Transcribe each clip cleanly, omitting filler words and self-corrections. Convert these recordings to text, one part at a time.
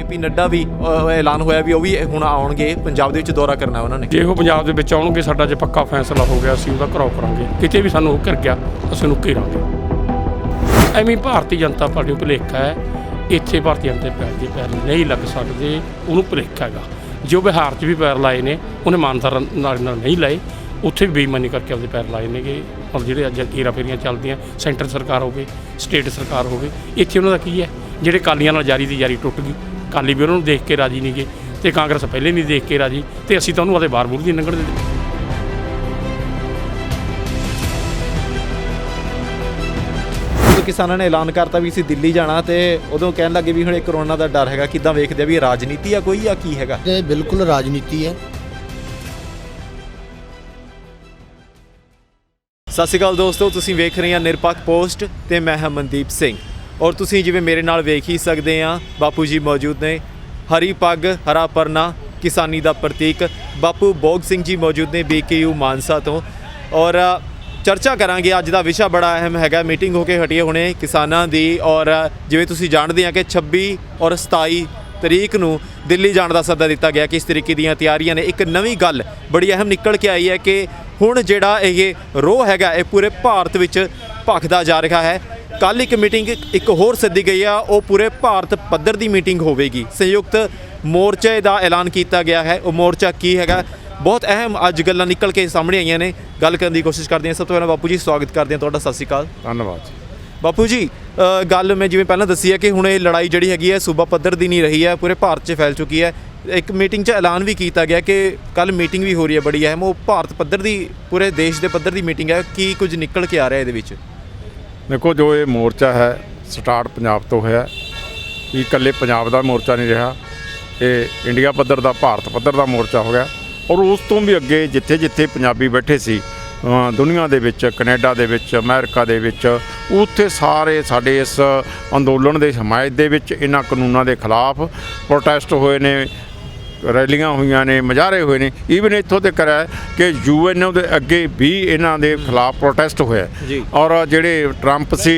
JP Nadda ਵੀ ਐਲਾਨ ਹੋਇਆ ਵੀ ਉਹ ਵੀ ਹੁਣ ਆਉਣਗੇ ਪੰਜਾਬ ਦੇ ਵਿੱਚ ਦੌਰਾ ਕਰਨਾ ਉਹਨਾਂ ਨੇ। ਜੇ ਉਹ ਪੰਜਾਬ ਦੇ ਵਿੱਚ ਆਉਣਗੇ ਸਾਡਾ ਜੇ ਪੱਕਾ ਫੈਸਲਾ ਹੋ ਗਿਆ ਅਸੀਂ ਉਹਦਾ ਘਰਾਓ ਕਰਾਂਗੇ। ਕਿਤੇ ਵੀ ਸਾਨੂੰ ਉਹ ਘਿਰ ਗਿਆ ਅਸੀਂ ਉਹਨੂੰ ਘੇਰਾਂਗੇ। ਐਵੇਂ ਭਾਰਤੀ ਜਨਤਾ ਪਾਰਟੀ ਨੂੰ ਭੁਲੇਖਾ ਹੈ, ਇੱਥੇ ਭਾਰਤੀ ਜਨਤਾ ਪਾਰਟੀ ਦੇ ਪੈਰ ਨਹੀਂ ਲੱਗ ਸਕਦੇ, ਉਹਨੂੰ ਭੁਲੇਖਾ ਹੈਗਾ। ਜੋ ਬਿਹਾਰ 'ਚ ਵੀ ਪੈਰ ਲਾਏ ਨੇ ਉਹਨੇ ਇਮਾਨਦਾਰ ਨਾਲ ਨਹੀਂ ਲਾਏ, ਉੱਥੇ ਵੀ ਬੇਈਮਾਨੀ ਕਰਕੇ ਆਪਦੇ ਪੈਰ ਲਾਏ ਨੇਗੇ। ਔਰ ਜਿਹੜੇ ਅੱਜ ਹੇਰਾ ਫੇਰੀਆਂ ਚੱਲਦੀਆਂ ਸੈਂਟਰ ਸਰਕਾਰ ਹੋਵੇ ਸਟੇਟ ਸਰਕਾਰ ਹੋਵੇ, ਇੱਥੇ ਉਹਨਾਂ ਦਾ ਕੀ ਹੈ? ਜਿਹੜੇ ਅਕਾਲੀਆਂ ਨਾਲ ਜਾਰੀ ਦੀ ਜਾਰੀ ਟੁੱਟ ਗਈ, ਅਕਾਲੀ ਵੀ ਉਹਨਾਂ ਨੂੰ ਦੇਖ ਕੇ ਰਾਜੀ ਨਹੀਂ ਗਏ ਅਤੇ ਕਾਂਗਰਸ ਪਹਿਲੇ ਨਹੀਂ ਦੇਖ ਕੇ ਰਾਜੀ, ਅਤੇ ਅਸੀਂ ਤਾਂ ਉਹਨੂੰ ਆਪਦੇ ਬਾਰ ਬੂਰ ਦੀ ਲੰਘਣ ਦੇ। ਕਿਸਾਨਾਂ ਨੇ ਐਲਾਨ ਕਰਤਾ ਵੀ ਅਸੀਂ ਦਿੱਲੀ ਜਾਣਾ ਤੇ ਉਦੋਂ ਕਹਿਣ ਲੱਗੇ ਵੀ ਹੁਣ ਇਹ ਕਰੋਨਾ ਦਾ ਡਰ ਹੈਗਾ। ਕਿੱਦਾਂ ਵੇਖਦੇ ਆ ਵੀ ਇਹ ਰਾਜਨੀਤੀ ਆ ਕੋਈ ਜਾਂ ਕੀ ਹੈਗਾ? ਇਹ ਬਿਲਕੁਲ ਰਾਜਨੀਤੀ ਹੈ। ਸਤਿ ਸ਼੍ਰੀ ਅਕਾਲ ਦੋਸਤੋ, ਤੁਸੀਂ ਵੇਖ ਰਹੇ ਆ ਨਿਰਪੱਖ ਪੋਸਟ ਤੇ ਮੈਂ ਹਾਂ ਮਨਦੀਪ ਸਿੰਘ। ਔਰ ਤੁਸੀਂ ਜਿਵੇਂ ਮੇਰੇ ਨਾਲ ਵੇਖ ਹੀ ਸਕਦੇ ਆ ਬਾਪੂ ਜੀ ਮੌਜੂਦ ਨੇ। ਹਰੀ ਪੱਗ ਹਰਾ ਪਰਨਾ ਕਿਸਾਨੀ ਦਾ ਪ੍ਰਤੀਕ ਬਾਪੂ ਬੋਗ ਸਿੰਘ ਜੀ ਮੌਜੂਦ ਨੇ BKU ਮਾਨਸਾ ਤੋਂ। ਔਰ ਚਰਚਾ ਕਰਾਂਗੇ, ਅੱਜ ਦਾ ਵਿਸ਼ਾ ਬੜਾ ਅਹਿਮ ਹੈਗਾ। ਮੀਟਿੰਗ ਹੋ ਕੇ ਹਟੀ ਹੁਣੇ ਕਿਸਾਨਾਂ ਦੀ, ਔਰ ਜਿਵੇਂ ਤੁਸੀਂ ਜਾਣਦੇ ਆ ਕਿ 26 ਔਰ 27 ਤਰੀਕ ਨੂੰ ਦਿੱਲੀ ਜਾਣ ਦਾ ਸੱਦਾ ਦਿੱਤਾ ਗਿਆ। ਕਿਸ ਤਰੀਕੇ ਦੀਆਂ ਤਿਆਰੀਆਂ ਨੇ? ਇੱਕ ਨਵੀਂ ਗੱਲ ਬੜੀ ਅਹਿਮ ਨਿਕਲ ਕੇ ਆਈ ਹੈ ਕਿ ਹੁਣ ਜਿਹੜਾ ਇਹ ਰੋਹ ਹੈਗਾ ਇਹ ਪੂਰੇ ਭਾਰਤ ਵਿੱਚ ਭਖਦਾ ਜਾ ਰਿਹਾ ਹੈ। ਕੱਲ੍ਹ ਇੱਕ ਮੀਟਿੰਗ ਇੱਕ ਹੋਰ ਸੱਦੀ ਗਈ ਆ, ਉਹ ਪੂਰੇ ਭਾਰਤ ਪੱਧਰ ਦੀ ਮੀਟਿੰਗ ਹੋਵੇਗੀ। ਸੰਯੁਕਤ ਮੋਰਚੇ ਦਾ ਐਲਾਨ ਕੀਤਾ ਗਿਆ ਹੈ। ਉਹ ਮੋਰਚਾ ਕੀ ਹੈਗਾ? ਬਹੁਤ ਅਹਿਮ ਅੱਜ ਗੱਲਾਂ ਨਿਕਲ ਕੇ ਸਾਹਮਣੇ ਆਈਆਂ ਨੇ, ਗੱਲ ਕਰਨ ਦੀ ਕੋਸ਼ਿਸ਼ ਕਰਦੇ ਹਾਂ। ਸਭ ਤੋਂ ਪਹਿਲਾਂ ਬਾਪੂ ਜੀ ਸਵਾਗਤ ਕਰਦੇ ਹਾਂ ਤੁਹਾਡਾ। ਸਤਿ ਸ਼੍ਰੀ ਅਕਾਲ। ਧੰਨਵਾਦ ਜੀ। ਬਾਪੂ ਜੀ, ਗੱਲ ਮੈਂ ਜਿਵੇਂ ਪਹਿਲਾਂ ਦੱਸੀ ਹੈ ਕਿ ਹੁਣ ਇਹ ਲੜਾਈ ਜਿਹੜੀ ਹੈਗੀ ਹੈ ਸੂਬਾ ਪੱਧਰ ਦੀ ਨਹੀਂ ਰਹੀ ਹੈ, ਪੂਰੇ ਭਾਰਤ 'ਚ ਫੈਲ ਚੁੱਕੀ ਹੈ। ਇੱਕ ਮੀਟਿੰਗ 'ਚ ਐਲਾਨ ਵੀ ਕੀਤਾ ਗਿਆ ਕਿ ਕੱਲ੍ਹ ਮੀਟਿੰਗ ਵੀ ਹੋ ਰਹੀ ਹੈ ਬੜੀ ਅਹਿਮ, ਉਹ ਭਾਰਤ ਪੱਧਰ ਦੀ ਪੂਰੇ ਦੇਸ਼ ਦੇ ਪੱਧਰ ਦੀ ਮੀਟਿੰਗ ਹੈ। ਕੀ ਕੁਝ ਨਿਕਲ ਕੇ ਆ ਰਿਹਾ ਇਹਦੇ ਵਿੱਚ? ਦੇਖੋ, ਜੋ ਇਹ ਮੋਰਚਾ ਹੈ ਸਟਾਰਟ ਪੰਜਾਬ ਤੋਂ ਹੋਇਆ। ਇਹ ਇਕੱਲੇ ਪੰਜਾਬ ਦਾ ਮੋਰਚਾ ਨਹੀਂ ਰਿਹਾ, ਇਹ ਇੰਡੀਆ ਪੱਧਰ ਦਾ ਭਾਰਤ ਪੱਧਰ ਦਾ ਮੋਰਚਾ ਹੋ ਗਿਆ। ਔਰ ਉਸ ਤੋਂ ਵੀ ਅੱਗੇ ਜਿੱਥੇ ਜਿੱਥੇ ਪੰਜਾਬੀ ਬੈਠੇ ਸੀ ਦੁਨੀਆ ਦੇ ਵਿੱਚ, ਕੈਨੇਡਾ ਦੇ ਵਿੱਚ, ਅਮਰੀਕਾ ਦੇ ਵਿੱਚ, ਉੱਥੇ ਸਾਰੇ ਸਾਡੇ ਇਸ ਅੰਦੋਲਨ ਦੇ ਹਮਾਇਤ ਦੇ ਵਿੱਚ ਇਹਨਾਂ ਕਾਨੂੰਨਾਂ ਦੇ ਖਿਲਾਫ ਪ੍ਰੋਟੈਸਟ ਹੋਏ ਨੇ, ਰੈਲੀਆਂ ਹੋਈਆਂ ਨੇ, ਮੁਜ਼ਾਹਰੇ ਹੋਏ ਨੇ। ਈਵਨ ਇੱਥੋਂ ਤੱਕ ਹੈ ਕਿ UN ਦੇ ਅੱਗੇ ਵੀ ਇਹਨਾਂ ਦੇ ਖਿਲਾਫ ਪ੍ਰੋਟੈਸਟ ਹੋਇਆ। ਔਰ ਜਿਹੜੇ ਟਰੰਪ ਸੀ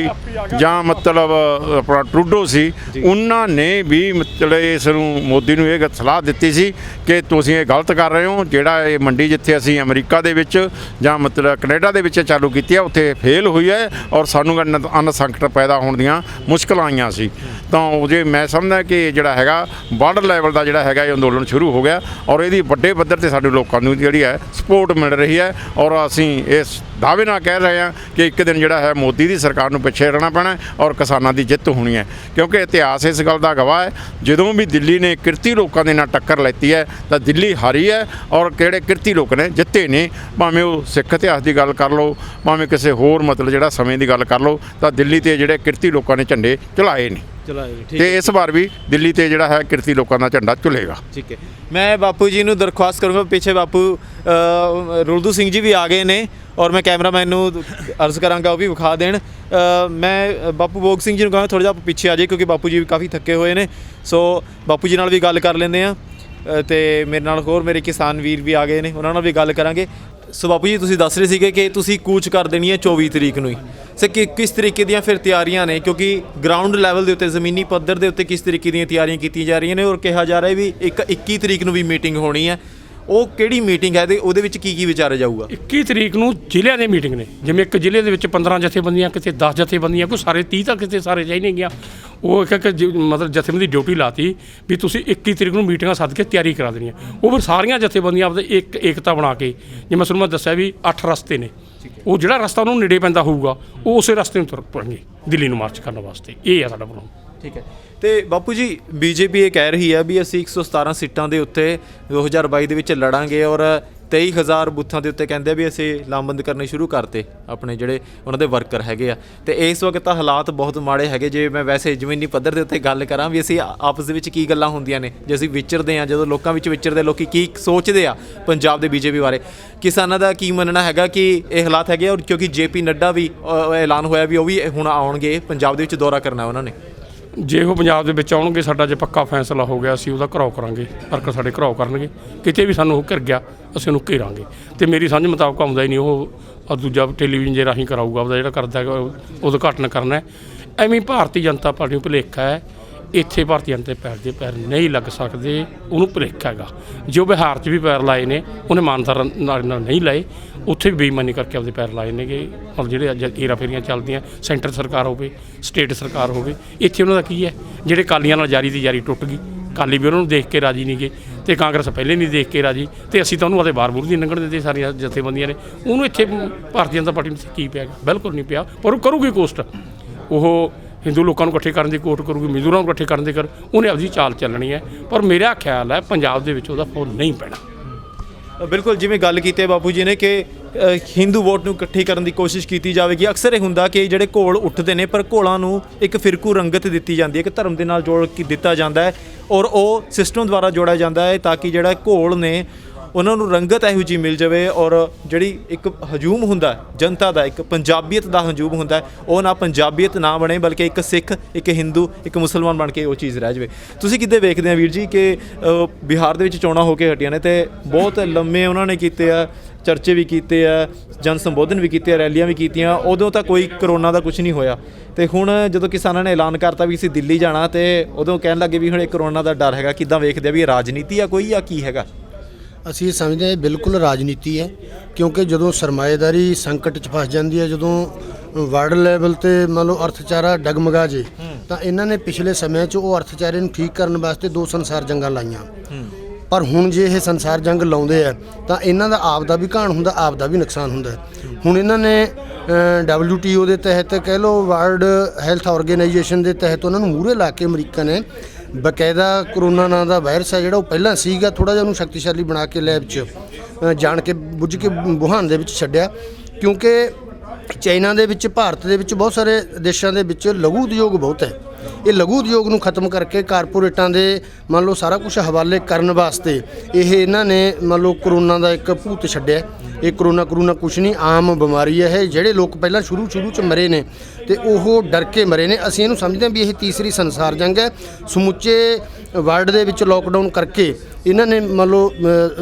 ਜਾਂ ਮਤਲਬ ਆਪਣਾ ਟਰੂਡੋ ਸੀ, ਉਹਨਾਂ ਨੇ ਵੀ ਮਤਲਬ ਇਸ ਨੂੰ ਮੋਦੀ ਨੂੰ ਇਹ ਸਲਾਹ ਦਿੱਤੀ ਸੀ ਕਿ ਤੁਸੀਂ ਇਹ ਗਲਤ ਕਰ ਰਹੇ ਹੋ। ਜਿਹੜਾ ਇਹ ਮੰਡੀ ਜਿੱਥੇ ਅਸੀਂ ਅਮਰੀਕਾ ਦੇ ਵਿੱਚ ਜਾਂ ਮਤਲਬ ਕੈਨੇਡਾ ਦੇ ਵਿੱਚ ਚਾਲੂ ਕੀਤੀ ਹੈ ਉੱਥੇ ਫੇਲ ਹੋਈ ਹੈ ਔਰ ਸਾਨੂੰ ਅੰਨ ਸੰਕਟ ਪੈਦਾ ਹੋਣ ਦੀਆਂ ਮੁਸ਼ਕਲਾਂ ਆਈਆਂ ਸੀ। ਤਾਂ ਉਹ ਜੇ ਮੈਂ ਸਮਝਦਾ ਕਿ ਜਿਹੜਾ ਹੈਗਾ ਵਰਲਡ ਲੈਵਲ ਦਾ ਜਿਹੜਾ ਹੈਗਾ ਇਹ ਅੰਦੋਲਨ ਸ਼ੁਰੂ ਹੋ ਗਿਆ ਔਰ ਇਹਦੀ ਵੱਡੇ ਪੱਧਰ ਤੇ ਸਾਡੇ ਲੋਕਾਂ ਨੂੰ ਜਿਹੜੀ ਹੈ ਸਪੋਰਟ ਮਿਲ ਰਹੀ ਹੈ। ਔਰ ਅਸੀਂ ਇਸ ਦਾਅਵੇ ਨਾਲ ਕਹਿ ਰਹੇ ਹਾਂ ਕਿ ਇੱਕ ਦਿਨ ਜਿਹੜਾ ਹੈ ਮੋਦੀ ਦੀ ਸਰਕਾਰ ਨੂੰ ਪਿੱਛੇ ਰਹਿਣਾ ਪੈਣਾ ਔਰ ਕਿਸਾਨਾਂ ਦੀ ਜਿੱਤ ਹੋਣੀ ਹੈ। ਕਿਉਂਕਿ ਇਤਿਹਾਸ ਇਸ ਗੱਲ ਦਾ ਗਵਾਹ ਹੈ, ਜਦੋਂ ਵੀ ਦਿੱਲੀ ਨੇ ਕਿਰਤੀ ਲੋਕਾਂ ਦੇ ਨਾਲ ਟੱਕਰ ਲੈਤੀ ਹੈ ਤਾਂ ਦਿੱਲੀ ਹਾਰੀ ਹੈ ਔਰ ਕਿਹੜੇ ਕਿਰਤੀ ਲੋਕ ਨੇ ਜਿੱਤੇ ਨੇ। ਭਾਵੇਂ ਉਹ ਸਿੱਖ ਇਤਿਹਾਸ ਦੀ ਗੱਲ ਕਰ ਲਓ, ਭਾਵੇਂ ਕਿਸੇ ਹੋਰ ਮਤਲਬ ਜਿਹੜਾ ਸਮੇਂ ਦੀ ਗੱਲ ਕਰ ਲਓ, ਤਾਂ ਦਿੱਲੀ ਤੇ ਜਿਹੜੇ ਕਿਰਤੀ ਲੋਕਾਂ ਨੇ ਝੰਡੇ ਚਲਾਏ ਨੇ ਤੇ ਇਸ ਵਾਰ ਵੀ ਦਿੱਲੀ ਤੇ ਜਿਹੜਾ ਹੈ ਕਿਰਤੀ ਲੋਕਾਂ ਦਾ ਝੰਡਾ ਝੁਲੇਗਾ। ਠੀਕ ਹੈ, ਮੈਂ ਬਾਪੂ ਜੀ ਨੂੰ ਦਰਖਾਸਤ ਕਰੂੰਗਾ, ਪਿੱਛੇ ਬਾਪੂ ਰੁਲਦੂ ਸਿੰਘ ਜੀ ਵੀ ਆ ਗਏ ਨੇ ਔਰ ਮੈਂ ਕੈਮਰਾਮੈਨ ਨੂੰ ਅਰਜ਼ ਕਰਾਂਗਾ ਉਹ ਵੀ ਵਿਖਾ ਦੇਣ। ਮੈਂ ਬਾਪੂ ਬੋਗ ਸਿੰਘ ਜੀ ਨੂੰ ਕਹਾਂਗਾ ਥੋੜ੍ਹਾ ਜਿਹਾ ਪਿੱਛੇ ਆ ਜਾਏ ਕਿਉਂਕਿ ਬਾਪੂ ਜੀ ਵੀ ਕਾਫੀ ਥੱਕੇ ਹੋਏ ਨੇ। ਸੋ ਬਾਪੂ ਜੀ ਨਾਲ ਵੀ ਗੱਲ ਕਰ ਲੈਂਦੇ ਹਾਂ ਅਤੇ ਮੇਰੇ ਨਾਲ ਹੋਰ ਮੇਰੇ ਕਿਸਾਨ ਵੀਰ ਵੀ ਆ ਗਏ ਨੇ, ਉਹਨਾਂ ਨਾਲ ਵੀ ਗੱਲ ਕਰਾਂਗੇ। ਸੋ ਬਾਪੂ ਜੀ, ਤੁਸੀਂ ਦੱਸ ਰਹੇ ਸੀਗੇ ਕਿ ਤੁਸੀਂ ਕੂਚ ਕਰ ਦੇਣੀ ਹੈ 24 ਤਰੀਕ ਨੂੰ ਹੀ। ਸੋ ਕਿਸ ਤਰੀਕੇ ਦੀਆਂ ਫਿਰ ਤਿਆਰੀਆਂ ਨੇ? ਕਿਉਂਕਿ ਗਰਾਊਂਡ ਲੈਵਲ ਦੇ ਉੱਤੇ, ਜ਼ਮੀਨੀ ਪੱਧਰ ਦੇ ਉੱਤੇ ਕਿਸ ਤਰੀਕੇ ਦੀਆਂ ਤਿਆਰੀਆਂ ਕੀਤੀਆਂ ਜਾ ਰਹੀਆਂ ਨੇ? ਔਰ ਕਿਹਾ ਜਾ ਰਿਹਾ ਵੀ 21 ਤਰੀਕ ਨੂੰ ਵੀ ਮੀਟਿੰਗ ਹੋਣੀ ਹੈ, ਉਹ ਕਿਹੜੀ ਮੀਟਿੰਗ ਹੈ ਅਤੇ ਉਹਦੇ ਵਿੱਚ ਕੀ ਵਿਚਾਰਿਆ ਜਾਊਗਾ? 21 ਤਰੀਕ ਨੂੰ ਜ਼ਿਲ੍ਹਿਆਂ ਦੀ ਮੀਟਿੰਗ ਨੇ। ਜਿਵੇਂ ਇੱਕ ਜ਼ਿਲ੍ਹੇ ਦੇ ਵਿੱਚ 15 ਜਥੇਬੰਦੀਆਂ, ਕਿਤੇ 10 ਜਥੇਬੰਦੀਆਂ, ਕੋਈ ਸਾਰੇ 30 ਤਾਂ ਕਿਤੇ ਸਾਰੇ ਚਾਹੀਦੇ ਗਿਆ। ਉਹ ਇੱਕ ਮਤਲਬ ਜਥੇਬੰਦੀ ਡਿਊਟੀ ਲਾਤੀ ਵੀ ਤੁਸੀਂ 21 ਤਰੀਕ ਨੂੰ ਮੀਟਿੰਗਾਂ ਸੱਦ ਕੇ ਤਿਆਰੀ ਕਰਾ ਦੇਣੀਆਂ। ਉਹ ਫਿਰ ਸਾਰੀਆਂ ਜਥੇਬੰਦੀਆਂ ਆਪਦੇ ਏਕਤਾ ਬਣਾ ਕੇ, ਜਿਵੇਂ ਤੁਹਾਨੂੰ ਮੈਂ ਦੱਸਿਆ ਵੀ 8 ਰਸਤੇ ਨੇ, ਉਹ ਜਿਹੜਾ ਰਸਤਾ ਉਹਨੂੰ ਨੇੜੇ ਪੈਂਦਾ ਹੋਊਗਾ ਉਹ ਉਸੇ ਰਸਤੇ ਨੂੰ ਤੁਰ ਪਣਗੇ ਦਿੱਲੀ ਨੂੰ ਮਾਰਚ ਕਰਨ ਵਾਸਤੇ। ਇਹ ਆ ਸਾਡਾ ਪ੍ਰੋਗਰਾਮ। ਠੀਕ ਹੈ, ਅਤੇ ਬਾਪੂ ਜੀ BJP ਇਹ ਕਹਿ ਰਹੀ ਹੈ ਵੀ ਅਸੀਂ 117 ਸੀਟਾਂ ਦੇ ਉੱਤੇ 2022 ਦੇ ਵਿੱਚ ਲੜਾਂਗੇ ਔਰ 23,000 ਬੂਥਾਂ ਦੇ ਉੱਤੇ ਕਹਿੰਦੇ ਵੀ ਅਸੀਂ ਲਾਮਬੰਦ ਕਰਨੇ ਸ਼ੁਰੂ ਕਰਤੇ ਆਪਣੇ ਜਿਹੜੇ ਉਹਨਾਂ ਦੇ ਵਰਕਰ ਹੈਗੇ ਆ। ਅਤੇ ਇਸ ਵਕਤ ਤਾਂ ਹਾਲਾਤ ਬਹੁਤ ਮਾੜੇ ਹੈਗੇ। ਜੇ ਮੈਂ ਵੈਸੇ ਜ਼ਮੀਨੀ ਪੱਧਰ ਦੇ ਉੱਤੇ ਗੱਲ ਕਰਾਂ ਵੀ ਅਸੀਂ ਆਪਸ ਦੇ ਵਿੱਚ ਕੀ ਗੱਲਾਂ ਹੁੰਦੀਆਂ ਨੇ, ਜੇ ਅਸੀਂ ਵਿਚਰਦੇ ਹਾਂ, ਜਦੋਂ ਲੋਕਾਂ ਵਿੱਚ ਵਿਚਰਦੇ ਲੋਕ ਕੀ ਸੋਚਦੇ ਆ ਪੰਜਾਬ ਦੇ BJP ਬਾਰੇ, ਕਿਸਾਨਾਂ ਦਾ ਕੀ ਮੰਨਣਾ ਹੈਗਾ ਕਿ ਇਹ ਹਾਲਾਤ ਹੈਗੇ? ਔਰ ਕਿਉਂਕਿ JP ਨੱਡਾ ਵੀ ਐਲਾਨ ਹੋਇਆ ਵੀ ਉਹ ਵੀ ਹੁਣ ਆਉਣਗੇ ਪੰਜਾਬ ਦੇ ਵਿੱਚ ਦੌਰਾ ਕਰਨਾ ਉਹਨਾਂ ਨੇ। ਜੇ ਉਹ ਪੰਜਾਬ ਦੇ ਵਿੱਚ ਆਉਣਗੇ ਸਾਡਾ ਜੇ ਪੱਕਾ ਫੈਸਲਾ ਹੋ ਗਿਆ ਅਸੀਂ ਉਹਦਾ ਘਰਾਓ ਕਰਾਂਗੇ। ਵਰਕਰ ਸਾਡੇ ਘਰਾਓ ਕਰਨਗੇ। ਕਿਤੇ ਵੀ ਸਾਨੂੰ ਉਹ ਘਿਰ ਗਿਆ ਅਸੀਂ ਉਹਨੂੰ ਘੇਰਾਂਗੇ। ਅਤੇ ਮੇਰੀ ਸਮਝ ਮੁਤਾਬਕ ਆਉਂਦਾ ਹੀ ਨਹੀਂ ਉਹ ਦੂਜਾ ਟੈਲੀਵਿਜ਼ਨ ਜੇ ਰਾਹੀਂ ਕਰਾਊਗਾ ਉਹਦਾ ਜਿਹੜਾ ਕਰਦਾ ਉਦਘਾਟਨ ਕਰਨਾ। ਐਵੇਂ ਭਾਰਤੀ ਜਨਤਾ ਪਾਰਟੀ ਨੂੰ ਭੁਲੇਖਾ ਹੈ, ਇੱਥੇ ਭਾਰਤੀ ਜਨਤਾ ਪਾਰਟੀ ਦੇ ਪੈਰ ਨਹੀਂ ਲੱਗ ਸਕਦੇ, ਉਹਨੂੰ ਭੁਲੇਖਾ ਹੈਗਾ। ਜੋ ਬਿਹਾਰ 'ਚ ਵੀ ਪੈਰ ਲਾਏ ਨੇ ਉਹਨੇ ਇਮਾਨਦਾਰ ਨਾਲ ਨਹੀਂ ਲਾਏ, ਉੱਥੇ ਵੀ ਬੇਈਮਾਨੀ ਕਰਕੇ ਆਪਦੇ ਪੈਰ ਲਾਏ ਨੇਗੇ। ਔਰ ਜਿਹੜੇ ਅੱਜ ਹੀਰਾ ਫੇਰੀਆਂ ਚੱਲਦੀਆਂ, ਸੈਂਟਰ ਸਰਕਾਰ ਹੋਵੇ, ਸਟੇਟ ਸਰਕਾਰ ਹੋਵੇ, ਇੱਥੇ ਉਹਨਾਂ ਦਾ ਕੀ ਹੈ? ਜਿਹੜੇ ਅਕਾਲੀਆਂ ਨਾਲ ਜਾਰੀ ਦੀ ਜਾਰੀ ਟੁੱਟ ਗਈ, ਅਕਾਲੀ ਵੀ ਉਹਨਾਂ ਨੂੰ ਦੇਖ ਕੇ ਰਾਜੀ ਨਹੀਂ ਗਏ ਅਤੇ ਕਾਂਗਰਸ ਪਹਿਲੇ ਨਹੀਂ ਦੇਖ ਕੇ ਰਾਜੀ, ਅਤੇ ਅਸੀਂ ਤਾਂ ਉਹਨੂੰ ਆਪਦੇ ਬਾਰ-ਬੂਰ ਨਹੀਂ ਲੰਘਣ ਦਿੰਦੇ ਸਾਰੀਆਂ ਜਥੇਬੰਦੀਆਂ ਨੇ। ਉਹਨੂੰ ਇੱਥੇ ਭਾਰਤੀ ਜਨਤਾ ਪਾਰਟੀ ਨੂੰ ਕੀ ਪਿਆ? ਬਿਲਕੁਲ ਨਹੀਂ ਪਿਆ। ਪਰ ਉਹ ਕਰੂਗੀ ਕੋਸ਼ਟ, ਉਹ ਹਿੰਦੂ ਲੋਕਾਂ ਨੂੰ ਇਕੱਠੇ ਕਰਨ ਦੀ ਕੋਸ਼ਿਸ਼ ਕਰੂਗੀ, ਮਜ਼ਦੂਰਾਂ ਨੂੰ ਇਕੱਠੇ ਕਰਨ ਦੀ ਉਹਨੇ ਆਪਦੀ ਚਾਲ ਚੱਲਣੀ ਹੈ। ਪਰ ਮੇਰਾ ਖਿਆਲ ਹੈ ਪੰਜਾਬ ਦੇ ਵਿੱਚ ਉਹਦਾ ਫੋਲ ਨਹੀਂ ਪੈਣਾ। ਬਿਲਕੁਲ, ਜਿਵੇਂ ਗੱਲ ਕੀਤੀ ਹੈ ਬਾਪੂ ਜੀ ਨੇ ਕਿ ਹਿੰਦੂ ਵੋਟ ਨੂੰ ਇਕੱਠੀ ਕਰਨ ਦੀ ਕੋਸ਼ਿਸ਼ ਕੀਤੀ ਜਾਵੇਗੀ। ਅਕਸਰ ਇਹ ਹੁੰਦਾ ਕਿ ਜਿਹੜੇ ਘੋਲ ਉੱਠਦੇ ਨੇ ਪਰ ਘੋਲਾਂ ਨੂੰ ਇੱਕ ਫਿਰਕੂ ਰੰਗਤ ਦਿੱਤੀ ਜਾਂਦੀ ਹੈ, ਕਿ ਧਰਮ ਦੇ ਨਾਲ ਜੋੜ ਕੇ ਦਿੱਤਾ ਜਾਂਦਾ ਹੈ ਔਰ ਉਹ ਸਿਸਟਮ ਦੁਆਰਾ ਜੋੜਿਆ ਜਾਂਦਾ ਹੈ ਤਾਂ ਕਿ ਜਿਹੜਾ ਘੋਲ ਨੇ ਉਹਨਾਂ ਨੂੰ ਰੰਗਤ ਇਹੋ ਜਿਹੀ ਮਿਲ ਜਾਵੇ ਔਰ ਜਿਹੜੀ ਇੱਕ ਹਜੂਮ ਹੁੰਦਾ ਜਨਤਾ ਦਾ, ਇੱਕ ਪੰਜਾਬੀਅਤ ਦਾ ਹਜੂਮ ਹੁੰਦਾ, ਉਹ ਨਾ ਪੰਜਾਬੀਅਤ ਨਾ ਬਣੇ ਬਲਕਿ ਇੱਕ ਸਿੱਖ, ਇੱਕ ਹਿੰਦੂ, ਇੱਕ ਮੁਸਲਮਾਨ ਬਣ ਕੇ ਉਹ ਚੀਜ਼ ਰਹਿ ਜਾਵੇ। ਤੁਸੀਂ ਕਿੱਦਾਂ ਵੇਖਦੇ ਆ ਵੀਰ ਜੀ ਕਿ ਬਿਹਾਰ ਦੇ ਵਿੱਚ ਚੋਣਾਂ ਹੋ ਕੇ ਹਟੀਆਂ ਨੇ ਅਤੇ ਬਹੁਤ ਲੰਮੇ ਉਹਨਾਂ ਨੇ ਕੀਤੇ ਆ, ਚਰਚੇ ਵੀ ਕੀਤੇ ਆ, ਜਨ ਸੰਬੋਧਨ ਵੀ ਕੀਤੇ ਆ, ਰੈਲੀਆਂ ਵੀ ਕੀਤੀਆਂ, ਉਦੋਂ ਤਾਂ ਕੋਈ ਕਰੋਨਾ ਦਾ ਕੁਝ ਨਹੀਂ ਹੋਇਆ ਅਤੇ ਹੁਣ ਜਦੋਂ ਕਿਸਾਨਾਂ ਨੇ ਐਲਾਨ ਕਰਤਾ ਵੀ ਅਸੀਂ ਦਿੱਲੀ ਜਾਣਾ ਅਤੇ ਉਦੋਂ ਕਹਿਣ ਲੱਗੇ ਵੀ ਹੁਣ ਇਹ ਕਰੋਨਾ ਦਾ ਡਰ ਹੈਗਾ। ਕਿੱਦਾਂ ਵੇਖਦੇ ਆ ਵੀ ਇਹ ਰਾਜਨੀਤੀ ਆ ਕੋਈ ਜਾਂ ਕੀ ਹੈਗਾ? ਅਸੀਂ ਇਹ ਸਮਝਦੇ ਹਾਂ ਬਿਲਕੁਲ ਰਾਜਨੀਤੀ ਹੈ, ਕਿਉਂਕਿ ਜਦੋਂ ਸਰਮਾਏਦਾਰੀ ਸੰਕਟ 'ਚ ਫਸ ਜਾਂਦੀ ਹੈ, ਜਦੋਂ ਵਰਲਡ ਲੈਵਲ 'ਤੇ ਮੰਨ ਲਓ ਅਰਥਚਾਰਾ ਡਗਮਗਾ ਜੇ, ਤਾਂ ਇਹਨਾਂ ਨੇ ਪਿਛਲੇ ਸਮਿਆਂ 'ਚ ਉਹ ਅਰਥਚਾਰੇ ਨੂੰ ਠੀਕ ਕਰਨ ਵਾਸਤੇ 2 ਸੰਸਾਰ ਜੰਗਾਂ ਲਾਈਆਂ। ਪਰ ਹੁਣ ਜੇ ਇਹ ਸੰਸਾਰ ਜੰਗ ਲਾਉਂਦੇ ਆ ਤਾਂ ਇਹਨਾਂ ਦਾ ਆਪ ਦਾ ਵੀ ਘਾਣ ਹੁੰਦਾ, ਆਪ ਦਾ ਵੀ ਨੁਕਸਾਨ ਹੁੰਦਾ। ਹੁਣ ਇਹਨਾਂ ਨੇ WTO ਦੇ ਤਹਿਤ ਕਹਿ ਲਓ, ਵਰਲਡ ਹੈਲਥ ਆਰਗੇਨਾਈਜੇਸ਼ਨ ਦੇ ਤਹਿਤ ਉਹਨਾਂ ਨੂੰ ਮੂਹਰੇ ਲਾ ਕੇ ਅਮਰੀਕਾ ਨੇ ਬਕਾਇਦਾ ਕਰੋਨਾ ਨਾਂ ਦਾ ਵਾਇਰਸ ਹੈ ਜਿਹੜਾ ਉਹ ਪਹਿਲਾਂ ਸੀਗਾ, ਥੋੜ੍ਹਾ ਜਿਹਾ ਉਹਨੂੰ ਸ਼ਕਤੀਸ਼ਾਲੀ ਬਣਾ ਕੇ ਲੈਬ 'ਚ ਜਾਣ ਕੇ ਬੁੱਝ ਕੇ ਵੁਹਾਨ ਦੇ ਵਿੱਚ ਛੱਡਿਆ। ਕਿਉਂਕਿ ਚਾਈਨਾ ਦੇ ਵਿੱਚ, ਭਾਰਤ ਦੇ ਵਿੱਚ, ਬਹੁਤ ਸਾਰੇ ਦੇਸ਼ਾਂ ਦੇ ਵਿੱਚ ਲਘੂ ਉਦਯੋਗ ਬਹੁਤ ਹੈ। ਇਹ ਲਘੂ ਉਦਯੋਗ ਨੂੰ ਖਤਮ ਕਰਕੇ ਕਾਰਪੋਰੇਟਾਂ ਦੇ ਮੰਨ ਲਓ ਸਾਰਾ ਕੁਝ ਹਵਾਲੇ ਕਰਨ ਵਾਸਤੇ ਇਹ ਇਹਨਾਂ ਨੇ ਮੰਨ ਲਓ ਕਰੋਨਾ ਦਾ ਇੱਕ ਭੂਤ ਛੱਡਿਆ। ਇਹ ਕਰੋਨਾ ਕੁਛ ਨਹੀਂ, ਆਮ ਬਿਮਾਰੀ ਹੈ ਇਹ। ਜਿਹੜੇ ਲੋਕ ਪਹਿਲਾਂ ਸ਼ੁਰੂ 'ਚ ਮਰੇ ਨੇ ਅਤੇ ਉਹ ਡਰ ਕੇ ਮਰੇ ਨੇ। ਅਸੀਂ ਇਹਨੂੰ ਸਮਝਦੇ ਹਾਂ ਵੀ ਇਹ ਤੀਸਰੀ ਸੰਸਾਰ ਜੰਗ ਹੈ। ਸਮੁੱਚੇ ਵਰਲਡ ਦੇ ਵਿੱਚ ਲੋਕਡਾਊਨ ਕਰਕੇ ਇਹਨਾਂ ਨੇ ਮੰਨ ਲਓ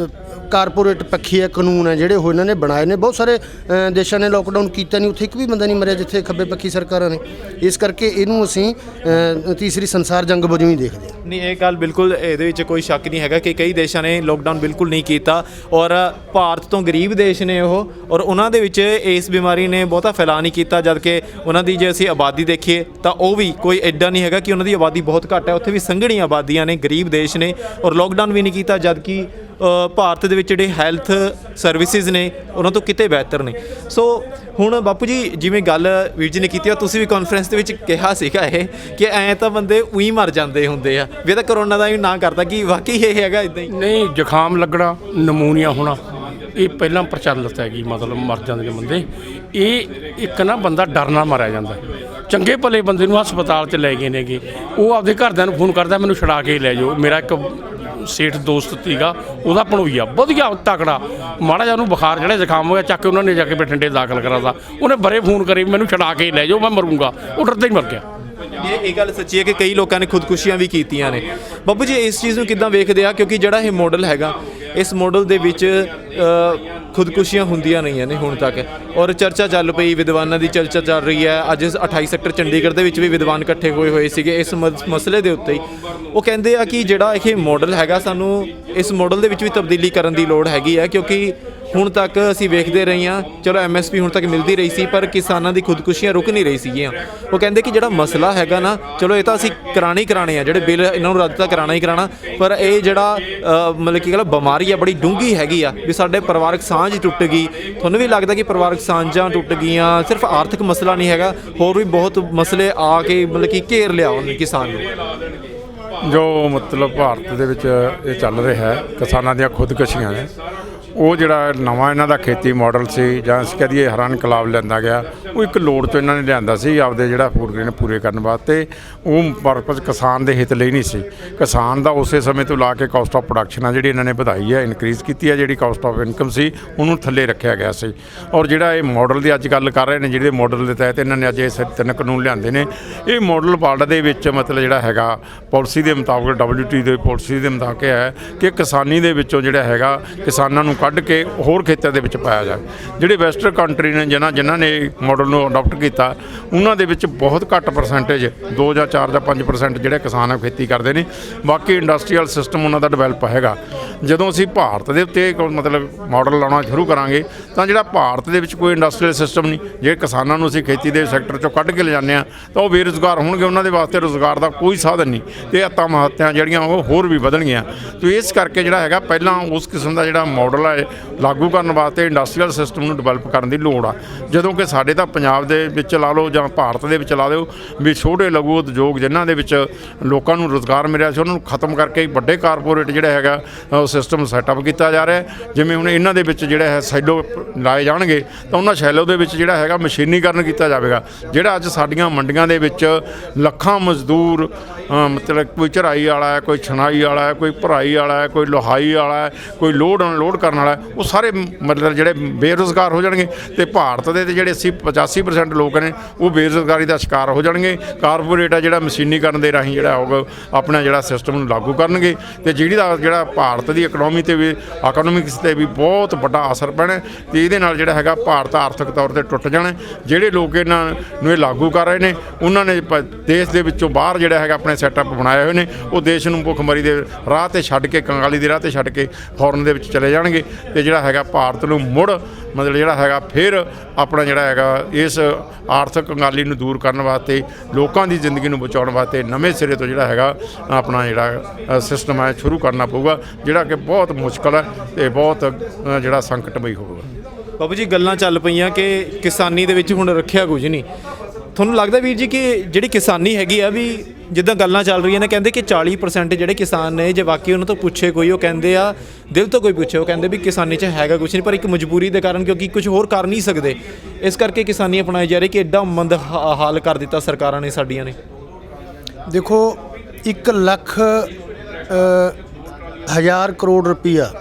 ਕਾਰਪੋਰੇਟ ਪੱਖੀ ਕਾਨੂੰਨ ਹੈ ਜਿਹੜੇ ਉਹ ਇਹਨਾਂ ਨੇ ਬਣਾਏ ਨੇ। ਬਹੁਤ ਸਾਰੇ ਦੇਸ਼ਾਂ ਨੇ ਲੋਕਡਾਊਨ ਕੀਤਾ ਨਹੀਂ, ਉੱਥੇ ਇੱਕ ਵੀ ਬੰਦਾ ਨਹੀਂ ਮਰਿਆ ਜਿੱਥੇ ਖੱਬੇ ਪੱਖੀ ਸਰਕਾਰਾਂ ਨੇ। ਇਸ ਕਰਕੇ ਇਹਨੂੰ ਅਸੀਂ ਤੀਸਰੀ ਸੰਸਾਰ ਜੰਗ ਵਜੋਂ ਹੀ ਦੇਖਦੇ ਹਾਂ। ਨਹੀਂ, ਇਹ ਗੱਲ ਬਿਲਕੁਲ, ਇਹਦੇ ਵਿੱਚ ਕੋਈ ਸ਼ੱਕ ਨਹੀਂ ਹੈਗਾ ਕਿ ਕਈ ਦੇਸ਼ਾਂ ਨੇ ਲੋਕਡਾਊਨ ਬਿਲਕੁਲ ਨਹੀਂ ਕੀਤਾ ਔਰ ਭਾਰਤ ਤੋਂ ਗਰੀਬ ਦੇਸ਼ ਨੇ ਉਹ, ਔਰ ਉਹਨਾਂ ਦੇ ਵਿੱਚ ਇਸ ਬਿਮਾਰੀ ਨੇ ਬਹੁਤਾ ਫੈਲਾਅ ਨਹੀਂ ਕੀਤਾ। ਜਦ ਕਿ ਉਹਨਾਂ ਦੀ ਜੇ ਅਸੀਂ ਆਬਾਦੀ ਦੇਖੀਏ ਤਾਂ ਉਹ ਵੀ ਕੋਈ ਐਡਾ ਨਹੀਂ ਹੈਗਾ ਕਿ ਉਹਨਾਂ ਦੀ ਆਬਾਦੀ ਬਹੁਤ ਘੱਟ ਹੈ, ਉੱਥੇ ਵੀ ਸੰਘਣੀਆਂ ਆਬਾਦੀਆਂ ਨੇ, ਗਰੀਬ ਦੇਸ਼ ਨੇ ਔਰ ਲੋਕਡਾਊਨ ਵੀ ਨਹੀਂ ਕੀਤਾ। ਜਦ ਕਿ ਭਾਰਤ ਦੇ ਵਿੱਚ ਜਿਹੜੇ ਹੈਲਥ ਸਰਵਿਸਿਜ਼ ਨੇ ਉਹਨਾਂ ਤੋਂ ਕਿਤੇ ਬਿਹਤਰ ਨੇ। ਸੋ ਹੁਣ ਬਾਪੂ ਜੀ, ਜਿਵੇਂ ਗੱਲ ਵੀਰ ਜੀ ਨੇ ਕੀਤੀ, ਤੁਸੀਂ ਵੀ ਕਾਨਫਰੰਸ ਦੇ ਵਿੱਚ ਕਿਹਾ ਸੀਗਾ ਇਹ ਕਿ ਐਂ ਤਾਂ ਬੰਦੇ ਉਹੀ ਮਰ ਜਾਂਦੇ ਹੁੰਦੇ ਆ, ਵੀ ਇਹ ਤਾਂ ਕਰੋਨਾ ਦਾ ਵੀ ਨਾ ਕਰਦਾ, ਕਿ ਵਾਕਈ ਇਹ ਹੈਗਾ ਇੱਦਾਂ ਹੀ? ਨਹੀਂ, ਜ਼ੁਕਾਮ ਲੱਗਣਾ, ਨਮੂਨੀਆ ਹੋਣਾ, ਇਹ ਪਹਿਲਾਂ ਪ੍ਰਚਲਿਤ ਹੈਗੀ, ਮਤਲਬ ਮਰ ਜਾਂਦੇ ਨੇ ਬੰਦੇ। ਇਹ ਇੱਕ ਨਾ ਬੰਦਾ ਡਰ ਨਾਲ ਮਾਰਿਆ ਜਾਂਦਾ। ਚੰਗੇ ਭਲੇ ਬੰਦੇ ਨੂੰ ਹਸਪਤਾਲ 'ਚ ਲੈ ਗਏ ਨੇਗੇ, ਉਹ ਆਪਦੇ ਘਰਦਿਆਂ ਨੂੰ ਫੋਨ ਕਰਦਾ ਮੈਨੂੰ ਛੁਡਾ ਕੇ ਲੈ ਜਾਓ। ਮੇਰਾ ਇੱਕ ਸੇਠ ਦੋਸਤ ਸੀਗਾ, ਉਹਦਾ ਭਣੋਈਆ ਵਧੀਆ ਤਕੜਾ, ਮਾੜਾ ਜਿਹਾ ਉਹਨੂੰ ਬੁਖਾਰ ਜਿਹੜਾ ਜ਼ੁਕਾਮ ਹੋ ਗਿਆ, ਚੱਕ ਕੇ ਉਹਨਾਂ ਨੇ ਜਾ ਕੇ ਬਠਿੰਡੇ ਦਾਖਲ ਕਰਾਤਾ। ਉਹਨੇ ਬੜੇ ਫੋਨ ਕਰੇ ਮੈਨੂੰ ਛੁਡਾ ਕੇ ਲੈ ਜਾਓ, ਮੈਂ ਮਰੂੰਗਾ। ਉਹ ਡਰਦਾ ਹੀ ਮਰ ਗਿਆ। ਇਹ ਗੱਲ ਸੱਚੀ ਹੈ ਕਿ ਕਈ ਲੋਕਾਂ ਨੇ ਖੁਦਕੁਸ਼ੀਆਂ ਵੀ ਕੀਤੀਆਂ ਨੇ। ਬਾਪੂ ਜੀ, ਇਸ ਚੀਜ਼ ਨੂੰ ਕਿੱਦਾਂ ਵੇਖਦੇ ਆ? ਕਿਉਂਕਿ ਜਿਹੜਾ ਇਹ ਮਾਡਲ ਹੈਗਾ, ਇਸ ਮਾਡਲ ਦੇ ਵਿੱਚ ਖੁਦਕੁਸ਼ੀਆਂ ਹੁੰਦੀਆਂ ਨਹੀਂ ਨੇ ਹੁਣ ਤੱਕ, ਔਰ ਚਰਚਾ ਚੱਲ ਪਈ, ਵਿਦਵਾਨਾਂ ਦੀ ਚਰਚਾ ਚੱਲ ਰਹੀ ਹੈ। ਅੱਜ 28 ਸੈਕਟਰ ਚੰਡੀਗੜ੍ਹ ਦੇ ਵਿੱਚ ਵੀ ਵਿਦਵਾਨ ਇਕੱਠੇ ਹੋਏ ਸੀਗੇ ਇਸ ਮਸਲੇ ਦੇ ਉੱਤੇ ਹੀ। ਉਹ ਕਹਿੰਦੇ ਆ ਕਿ ਜਿਹੜਾ ਇਹ ਮਾਡਲ ਹੈਗਾ, ਸਾਨੂੰ ਇਸ ਮਾਡਲ ਦੇ ਵਿੱਚ ਵੀ ਤਬਦੀਲੀ ਕਰਨ ਦੀ ਲੋੜ ਹੈਗੀ ਹੈ, ਕਿਉਂਕਿ ਹੁਣ ਤੱਕ ਅਸੀਂ ਵੇਖਦੇ ਰਹੇ ਹਾਂ, ਚਲੋ MSP ਹੁਣ ਤੱਕ ਮਿਲਦੀ ਰਹੀ ਸੀ ਪਰ ਕਿਸਾਨਾਂ ਦੀ ਖੁਦਕੁਸ਼ੀਆਂ ਰੁਕ ਨਹੀਂ ਰਹੀ ਸੀਗੀਆਂ। ਉਹ ਕਹਿੰਦੇ ਕਿ ਜਿਹੜਾ ਮਸਲਾ ਹੈਗਾ ਨਾ, ਚਲੋ ਇਹ ਤਾਂ ਅਸੀਂ ਕਰਾਣੇ ਆ, ਜਿਹੜੇ ਬਿੱਲ ਇਹਨਾਂ ਨੂੰ ਰੱਦ ਤਾਂ ਕਰਾਣਾ ਹੀ ਕਰਾਣਾ, ਪਰ ਇਹ ਜਿਹੜਾ ਮਤਲਬ ਕਿ ਕਹਿੰਦਾ ਬਿਮਾਰੀ ਆ ਬੜੀ ਡੂੰਘੀ ਹੈਗੀ ਆ, ਵੀ ਸਾਡੇ ਪਰਿਵਾਰਕ ਸਾਂਝ ਟੁੱਟ ਗਈ। ਤੁਹਾਨੂੰ ਵੀ ਲੱਗਦਾ ਕਿ ਪਰਿਵਾਰਕ ਸਾਂਝਾਂ ਟੁੱਟ ਗਈਆਂ? ਸਿਰਫ ਆਰਥਿਕ ਮਸਲਾ ਨਹੀਂ ਹੈਗਾ, ਹੋਰ ਵੀ ਬਹੁਤ ਮਸਲੇ ਆ ਕੇ ਮਤਲਬ ਕਿ ਘੇਰ ਲਿਆ ਉਹਨੇ ਕਿਸਾਨ ਨੂੰ। ਜੋ ਮਤਲਬ ਭਾਰਤ ਦੇ ਵਿੱਚ ਇਹ ਚੱਲ ਰਿਹਾ ਹੈ, ਕਿਸਾਨਾਂ ਦੀਆਂ ਖੁਦਕੁਸ਼ੀਆਂ ਨੇ, ਉਹ ਜਿਹੜਾ ਨਵਾਂ ਇਹਨਾਂ ਦਾ ਖੇਤੀ ਮਾਡਲ ਸੀ, ਜਾਂ ਅਸੀਂ ਕਹਿ ਦਈਏ ਹਰਾ ਇਨਕਲਾਬ ਲਿਆਂਦਾ ਗਿਆ, ਉਹ ਇੱਕ ਲੋੜ ਤੋਂ ਇਹਨਾਂ ਨੇ ਲਿਆਂਦਾ ਸੀ ਆਪਦੇ ਜਿਹੜਾ ਫੂਡ ਗ੍ਰੇਨ ਪੂਰੇ ਕਰਨ ਵਾਸਤੇ। ਉਹ ਪਰਪਸ ਕਿਸਾਨ ਦੇ ਹਿੱਤ ਲਈ ਨਹੀਂ ਸੀ। ਕਿਸਾਨ ਦਾ ਉਸੇ ਸਮੇਂ ਤੋਂ ਲਾ ਕੇ ਕਾਸਟ ਆਫ ਪ੍ਰੋਡਕਸ਼ਨ ਆ ਜਿਹੜੀ ਇਹਨਾਂ ਨੇ ਵਧਾਈ ਹੈ, ਇਨਕਰੀਜ਼ ਕੀਤੀ ਹੈ, ਜਿਹੜੀ ਕਾਸਟ ਆਫ ਇਨਕਮ ਸੀ ਉਹਨੂੰ ਥੱਲੇ ਰੱਖਿਆ ਗਿਆ ਸੀ। ਔਰ ਜਿਹੜਾ ਇਹ ਮਾਡਲ ਦੀ ਅੱਜ ਗੱਲ ਕਰ ਰਹੇ ਨੇ, ਜਿਹੜੇ ਮਾਡਲ ਦੇ ਤਹਿਤ ਇਹਨਾਂ ਨੇ ਅੱਜ ਇਹ 3 ਕਾਨੂੰਨ ਲਿਆਂਦੇ ਨੇ, ਇਹ ਮਾਡਲ ਵਰਲਡ ਦੇ ਵਿੱਚ ਮਤਲਬ ਜਿਹੜਾ ਹੈਗਾ ਪਾਲਿਸੀ ਦੇ ਮੁਤਾਬਕ, WTO ਦੀ ਪਾਲਿਸੀ ਦੇ ਮੁਤਾਬਕ ਹੈ ਕਿ ਕਿਸਾਨੀ ਦੇ ਵਿੱਚੋਂ ਜਿਹੜਾ ਹੈਗਾ ਕਿਸਾਨਾਂ ਨੂੰ ਕੱਢ ਕੇ ਹੋਰ ਖੇਤਾਂ ਦੇ ਵਿੱਚ ਪਾਇਆ ਜਾਵੇ। ਜਿਹੜੇ ਵੈਸਟਰਨ ਕੰਟਰੀ ਨੇ ਜਿਨ੍ਹਾਂ ਨੇ ਮਾਡਲ ਨੂੰ ਅਡਾਪਟ ਕੀਤਾ, ਉਹਨਾਂ ਦੇ ਵਿੱਚ ਬਹੁਤ ਘੱਟ ਪਰਸੈਂਟੇਜ 2 ਜਾਂ 4 ਜਾਂ 5% ਜਿਹੜੇ ਕਿਸਾਨ ਖੇਤੀ ਕਰਦੇ ਨੇ। ਬਾਕੀ ਇੰਡਸਟਰੀਅਲ ਸਿਸਟਮ ਉਹਨਾਂ ਦਾ ਡਿਵੈਲਪ ਹੈਗਾ। ਜਦੋਂ ਅਸੀਂ ਭਾਰਤ ਦੇ ਉੱਤੇ ਮਤਲਬ ਮਾਡਲ ਲਾਉਣਾ ਸ਼ੁਰੂ ਕਰਾਂਗੇ ਤਾਂ ਜਿਹੜਾ ਭਾਰਤ ਦੇ ਵਿੱਚ ਕੋਈ ਇੰਡਸਟਰੀਅਲ ਸਿਸਟਮ ਨਹੀਂ, ਜੇ ਕਿਸਾਨਾਂ ਨੂੰ ਅਸੀਂ ਖੇਤੀ ਦੇ ਸੈਕਟਰ 'ਚੋਂ ਕੱਢ ਕੇ ਲਿਜਾਂਦੇ ਹਾਂ ਤਾਂ ਉਹ ਬੇਰੁਜ਼ਗਾਰ ਹੋਣਗੇ, ਉਹਨਾਂ ਦੇ ਵਾਸਤੇ ਰੁਜ਼ਗਾਰ ਦਾ ਕੋਈ ਸਾਧਨ ਨਹੀਂ, ਤੇ ਆਤਮ ਹੱਤਿਆ ਜਿਹੜੀਆਂ ਉਹ ਹੋਰ ਵੀ ਵਧਣਗੀਆਂ। ਤੇ ਇਸ ਕਰਕੇ ਜਿਹੜਾ ਹੈਗਾ ਪਹਿਲਾਂ ਉਸ ਕਿਸਮ ਦਾ ਜਿਹੜਾ ਮਾਡਲ ਹੈ ਲਾਗੂ ਕਰਨ ਵਾਸਤੇ ਇੰਡਸਟਰੀਅਲ ਸਿਸਟਮ ਨੂੰ ਡਿਵੈਲਪ ਕਰਨ ਦੀ ਲੋੜ ਆ। ਜਦੋਂ ਕਿ ਸਾਡੇ ਤਾਂ ਪੰਜਾਬ ਦੇ ਵਿੱਚ ਲਾ ਲਓ ਜਾਂ ਭਾਰਤ ਦੇ ਵਿੱਚ ਲਾ ਦਿਓ ਵੀ ਛੋਟੇ ਲਘੂ ਉਦਯੋਗ ਜਿਨ੍ਹਾਂ ਦੇ ਵਿੱਚ ਲੋਕਾਂ ਨੂੰ ਰੁਜ਼ਗਾਰ ਮਿਲਿਆ ਸੀ, ਉਹਨਾਂ ਨੂੰ ਖਤਮ ਕਰਕੇ ਵੱਡੇ ਕਾਰਪੋਰੇਟ ਜਿਹੜਾ ਹੈਗਾ ਸਿਸਟਮ ਸੈਟਅਪ ਕੀਤਾ ਜਾ ਰਿਹਾ। ਜਿਵੇਂ ਹੁਣ ਇਹਨਾਂ ਦੇ ਵਿੱਚ ਜਿਹੜਾ ਹੈ ਸੈਲੋ ਲਾਏ ਜਾਣਗੇ ਤਾਂ ਉਹਨਾਂ ਸੈਲੋ ਦੇ ਵਿੱਚ ਜਿਹੜਾ ਹੈਗਾ ਮਸ਼ੀਨੀਕਰਨ ਕੀਤਾ ਜਾਵੇਗਾ। ਜਿਹੜਾ ਅੱਜ ਸਾਡੀਆਂ ਮੰਡੀਆਂ ਦੇ ਵਿੱਚ ਲੱਖਾਂ ਮਜ਼ਦੂਰ ਮਤਲਬ ਕੋਈ ਝਰਾਈ ਵਾਲਾ ਹੈ, ਕੋਈ ਛਣਾਈ ਵਾਲਾ ਹੈ, ਕੋਈ ਭਰਾਈ ਵਾਲਾ ਹੈ, ਕੋਈ ਲੋਹਾਈ ਵਾਲਾ ਹੈ, ਕੋਈ ਲੋਡ ਅਨਲੋਡ ਕਰਨ ਵਾਲਾ ਹੈ, ਉਹ ਸਾਰੇ ਮਤਲਬ ਜਿਹੜੇ ਬੇਰੁਜ਼ਗਾਰ ਹੋ ਜਾਣਗੇ। ਤੇ ਭਾਰਤ ਦੇ ਜਿਹੜੇ 85% ਲੋਕ ਨੇ ਉਹ ਬੇਰੁਜ਼ਗਾਰੀ ਦਾ ਸ਼ਿਕਾਰ ਹੋ ਜਾਣਗੇ। ਕਾਰਪੋਰੇਟ ਹੈ ਜਿਹੜਾ ਮਸ਼ੀਨੀਕਰਨ ਦੇ ਰਾਹੀਂ ਜਿਹੜਾ ਹੋਊਗਾ ਆਪਣਾ ਜਿਹੜਾ ਸਿਸਟਮ ਨੂੰ ਲਾਗੂ ਕਰਨਗੇ, ਤੇ ਜਿਹੜਾ ਭਾਰਤ ਦੀ ਇਕਨੋਮੀ ਤੇ ਵੀ ਇਕਨੋਮਿਕਸ ਤੇ ਵੀ ਬਹੁਤ ਵੱਡਾ ਅਸਰ ਪੈਣਾ। ਤੇ ਇਹਦੇ ਨਾਲ ਜਿਹੜਾ ਹੈਗਾ ਭਾਰਤ ਆਰਥਿਕ ਤੌਰ ਤੇ ਟੁੱਟ ਜਾਣਾ। ਜਿਹੜੇ ਲੋਕ ਇਹਨਾਂ ਨੂੰ ਇਹ ਲਾਗੂ ਕਰ ਰਹੇ ਨੇ ਉਹਨਾਂ ਨੇ ਦੇਸ਼ ਦੇ ਵਿੱਚੋਂ ਬਾਹਰ ਜਿਹੜਾ ਹੈਗਾ ਆਪਣੇ ਸੈਟਅਪ ਬਣਾਏ ਹੋਏ ਨੇ, ਉਹ ਦੇਸ਼ ਨੂੰ ਭੁੱਖਮਰੀ ਦੇ ਰਾਹ ਤੇ ਛੱਡ ਕੇ, ਕੰਗਾਲੀ ਦੇ ਰਾਹ ਤੇ ਛੱਡ ਕੇ ਫੋਰਨ ਦੇ ਵਿੱਚ ਚਲੇ ਜਾਣਗੇ। ਤੇ ਜਿਹੜਾ ਹੈਗਾ ਭਾਰਤ ਨੂੰ ਮੁੜ ਮਤਲਬ ਜਿਹੜਾ ਹੈਗਾ ਫਿਰ ਆਪਣਾ ਜਿਹੜਾ ਹੈਗਾ ਇਸ ਆਰਥਿਕ ਕੰਗਾਲੀ ਨੂੰ ਦੂਰ ਕਰਨ ਵਾਸਤੇ, ਲੋਕਾਂ ਦੀ ਜ਼ਿੰਦਗੀ ਨੂੰ ਬਚਾਉਣ ਵਾਸਤੇ ਨਵੇਂ ਸਿਰੇ ਤੋਂ ਜਿਹੜਾ ਹੈਗਾ ਆਪਣਾ ਜਿਹੜਾ ਸਿਸਟਮ ਹੈ ਸ਼ੁਰੂ ਕਰਨਾ ਪਊਗਾ, ਜਿਹੜਾ ਕਿ ਬਹੁਤ ਮੁਸ਼ਕਲ ਹੈ ਤੇ ਬਹੁਤ ਜਿਹੜਾ ਸੰਕਟਮਈ ਹੋਊਗਾ। ਬਾਬੂ ਜੀ ਗੱਲਾਂ ਚੱਲ ਪਈਆਂ ਕਿ ਕਿਸਾਨੀ ਦੇ ਵਿੱਚ ਹੁਣ ਰੱਖਿਆ ਕੁਝ ਨਹੀਂ। ਤੁਹਾਨੂੰ ਲੱਗਦਾ ਵੀਰ ਜੀ ਕਿ ਜਿਹੜੀ ਕਿਸਾਨੀ ਹੈਗੀ ਆ ਵੀ ਜਿੱਦਾਂ ਗੱਲਾਂ ਚੱਲ ਰਹੀਆਂ ਨੇ, ਕਹਿੰਦੇ ਕਿ 40% ਜਿਹੜੇ ਕਿਸਾਨ ਨੇ ਜੇ ਬਾਕੀ ਉਹਨਾਂ ਤੋਂ ਪੁੱਛੇ ਕੋਈ, ਉਹ ਕਹਿੰਦੇ ਆ ਦਿਲ ਤੋਂ ਕੋਈ ਪੁੱਛੇ, ਉਹ ਕਹਿੰਦੇ ਵੀ ਕਿਸਾਨੀ 'ਚ ਹੈਗਾ ਕੁਛ ਨਹੀਂ, ਪਰ ਇੱਕ ਮਜਬੂਰੀ ਦੇ ਕਾਰਨ ਕਿਉਂਕਿ ਕੁਝ ਹੋਰ ਕਰ ਨਹੀਂ ਸਕਦੇ, ਇਸ ਕਰਕੇ ਕਿਸਾਨੀ ਅਪਣਾਈ ਜਾ ਰਹੀ ਕਿ ਐਡਾ ਮੰਦ ਹਾਲ ਕਰ ਦਿੱਤਾ ਸਰਕਾਰਾਂ ਨੇ ਸਾਡੀਆਂ ਨੇ। ਦੇਖੋ 1 ਲੱਖ 1000 ਕਰੋੜ ਰੁਪਈਆ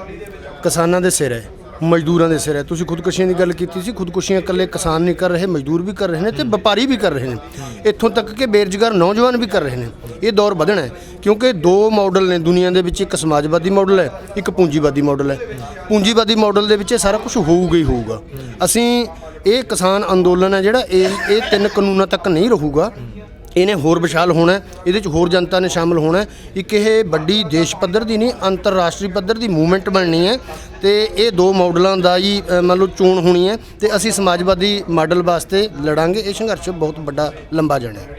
ਕਿਸਾਨਾਂ ਦੇ ਸਿਰ ਹੈ, ਮਜ਼ਦੂਰਾਂ ਦੇ ਸਿਰ ਹੈ। ਤੁਸੀਂ ਖੁਦਕੁਸ਼ੀਆਂ ਦੀ ਗੱਲ ਕੀਤੀ ਸੀ, ਖੁਦਕੁਸ਼ੀਆਂ ਇਕੱਲੇ ਕਿਸਾਨ ਨਹੀਂ ਕਰ ਰਹੇ, ਮਜ਼ਦੂਰ ਵੀ ਕਰ ਰਹੇ ਨੇ ਤੇ ਵਪਾਰੀ ਵੀ ਕਰ ਰਹੇ ਨੇ, ਇੱਥੋਂ ਤੱਕ ਕਿ ਬੇਰੁਜ਼ਗਾਰ ਨੌਜਵਾਨ ਵੀ ਕਰ ਰਹੇ ਨੇ। ਇਹ ਦੌਰ ਵਧਣਾ ਹੈ ਕਿਉਂਕਿ 2 ਮਾਡਲ ਨੇ ਦੁਨੀਆ ਦੇ ਵਿੱਚ, ਇੱਕ ਸਮਾਜਵਾਦੀ ਮਾਡਲ ਹੈ, ਇੱਕ ਪੂੰਜੀਵਾਦੀ ਮਾਡਲ ਹੈ। ਪੂੰਜੀਵਾਦੀ ਮਾਡਲ ਦੇ ਵਿੱਚ ਇਹ ਸਾਰਾ ਕੁਝ ਹੋਊਗਾ ਹੀ ਹੋਊਗਾ। ਅਸੀਂ ਇਹ ਕਿਸਾਨ ਅੰਦੋਲਨ ਹੈ ਜਿਹੜਾ ਇਹ 3 ਕਾਨੂੰਨਾਂ ਤੱਕ ਨਹੀਂ ਰਹੂਗਾ, ਇਹਨੇ ਹੋਰ ਵਿਸ਼ਾਲ ਹੋਣਾ, ਇਹਦੇ 'ਚ ਹੋਰ ਜਨਤਾ ਨੇ ਸ਼ਾਮਲ ਹੋਣਾ। ਇੱਕ ਇਹ ਵੱਡੀ ਦੇਸ਼ ਪੱਧਰ ਦੀ ਨਹੀਂ, ਅੰਤਰਰਾਸ਼ਟਰੀ ਪੱਧਰ ਦੀ ਮੂਵਮੈਂਟ ਬਣਨੀ ਹੈ ਤੇ ਇਹ 2 ਮਾਡਲਾਂ ਦਾ ਹੀ ਮੰਨ ਲਓ ਚੋਣ ਹੋਣੀ ਹੈ ਤੇ ਅਸੀਂ ਸਮਾਜਵਾਦੀ ਮਾਡਲ ਵਾਸਤੇ ਲੜਾਂਗੇ। ਇਹ ਸੰਘਰਸ਼ ਬਹੁਤ ਵੱਡਾ ਲੰਬਾ ਜਾਣਾ ਹੈ।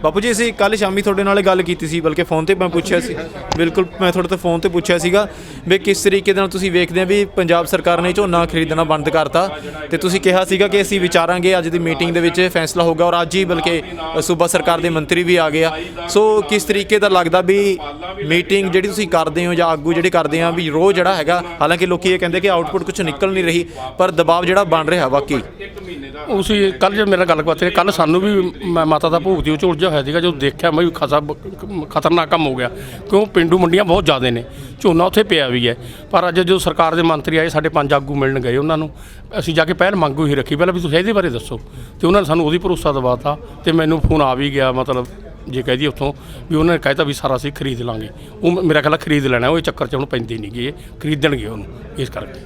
ਬਾਪੂ ਜੀ ਅਸੀਂ ਕੱਲ੍ਹ ਸ਼ਾਮੀ ਤੁਹਾਡੇ ਨਾਲ ਗੱਲ ਕੀਤੀ ਸੀ, ਬਲਕਿ ਫ਼ੋਨ 'ਤੇ ਮੈਂ ਪੁੱਛਿਆ ਸੀ, ਬਿਲਕੁਲ ਮੈਂ ਤੁਹਾਡੇ ਤੋਂ ਫ਼ੋਨ 'ਤੇ ਪੁੱਛਿਆ ਸੀਗਾ ਵੀ ਕਿਸ ਤਰੀਕੇ ਦੇ ਨਾਲ ਤੁਸੀਂ ਵੇਖਦੇ ਆ ਵੀ ਪੰਜਾਬ ਸਰਕਾਰ ਨੇ ਝੋਨਾ ਖਰੀਦਣਾ ਬੰਦ ਕਰਤਾ, ਤੇ ਤੁਸੀਂ ਕਿਹਾ ਸੀਗਾ ਕਿ ਅਸੀਂ ਵਿਚਾਰਾਂਗੇ, ਅੱਜ ਦੀ ਮੀਟਿੰਗ ਦੇ ਵਿੱਚ ਫੈਸਲਾ ਹੋਊਗਾ, ਔਰ ਅੱਜ ਹੀ ਬਲਕਿ ਸੂਬਾ ਸਰਕਾਰ ਦੇ ਮੰਤਰੀ ਵੀ ਆ ਗਏ ਆ। ਸੋ ਕਿਸ ਤਰੀਕੇ ਦਾ ਲੱਗਦਾ ਵੀ ਮੀਟਿੰਗ ਜਿਹੜੀ ਤੁਸੀਂ ਕਰਦੇ ਹੋ ਜਾਂ ਆਗੂ ਜਿਹੜੇ ਕਰਦੇ ਆ ਵੀ ਰੋਜ਼ ਜਿਹੜਾ ਹੈਗਾ, ਹਾਲਾਂਕਿ ਲੋਕੀ ਇਹ ਕਹਿੰਦੇ ਕਿ ਆਊਟਪੁੱਟ ਕੁਝ ਨਿਕਲ ਨਹੀਂ ਰਹੀ, ਪਰ ਦਬਾਅ ਜਿਹੜਾ ਬਣ ਰਿਹਾ ਵਾਕਈ। ਉਸੇ ਕੱਲ੍ਹ ਜੇ ਮੇਰਾ ਗੱਲਬਾਤ ਹੈ, ਕੱਲ੍ਹ ਸਾਨੂੰ ਵੀ ਮਾਤਾ ਦਾ ਭੋਗ ਦੀ ਉਹ 'ਚ ਉਲਝਿਆ ਹੋਇਆ ਸੀਗਾ, ਜਦੋਂ ਦੇਖਿਆ ਮੈਂ ਵੀ ਖਤਰਨਾਕ ਕੰਮ ਹੋ ਗਿਆ, ਕਿਉਂ ਪਿੰਡੂ ਮੰਡੀਆਂ ਬਹੁਤ ਜ਼ਿਆਦਾ ਨੇ, ਝੋਨਾ ਉੱਥੇ ਪਿਆ ਵੀ ਹੈ। ਪਰ ਅੱਜ ਜਦੋਂ ਸਰਕਾਰ ਦੇ ਮੰਤਰੀ ਆਏ, ਸਾਡੇ 5 ਆਗੂ ਮਿਲਣ ਗਏ, ਉਹਨਾਂ ਨੂੰ ਅਸੀਂ ਜਾ ਕੇ ਪਹਿਲ ਮੰਗੂ ਹੀ ਰੱਖੀ, ਪਹਿਲਾਂ ਵੀ ਤੁਸੀਂ ਇਹਦੇ ਬਾਰੇ ਦੱਸੋ, ਤੇ ਉਹਨਾਂ ਨੇ ਸਾਨੂੰ ਉਹਦੀ ਭਰੋਸਾ ਦਿਵਾਤਾ। ਤੇ ਮੈਨੂੰ ਫੋਨ ਆ ਵੀ ਗਿਆ, ਮਤਲਬ ਜੇ ਕਹਿ ਦਈਏ ਉੱਥੋਂ ਵੀ ਉਹਨਾਂ ਨੇ ਕਹਿਤਾ ਵੀ ਸਾਰਾ ਅਸੀਂ ਖਰੀਦ ਲਾਂਗੇ। ਉਹ ਮੇਰਾ ਖਿਆਲ ਖਰੀਦ ਲੈਣਾ, ਉਹ ਚੱਕਰ 'ਚ ਹੁਣ ਪੈਂਦੇ ਨਹੀਂ ਗੇ, ਖਰੀਦਣਗੇ ਉਹਨੂੰ, ਇਸ ਕਰਕੇ।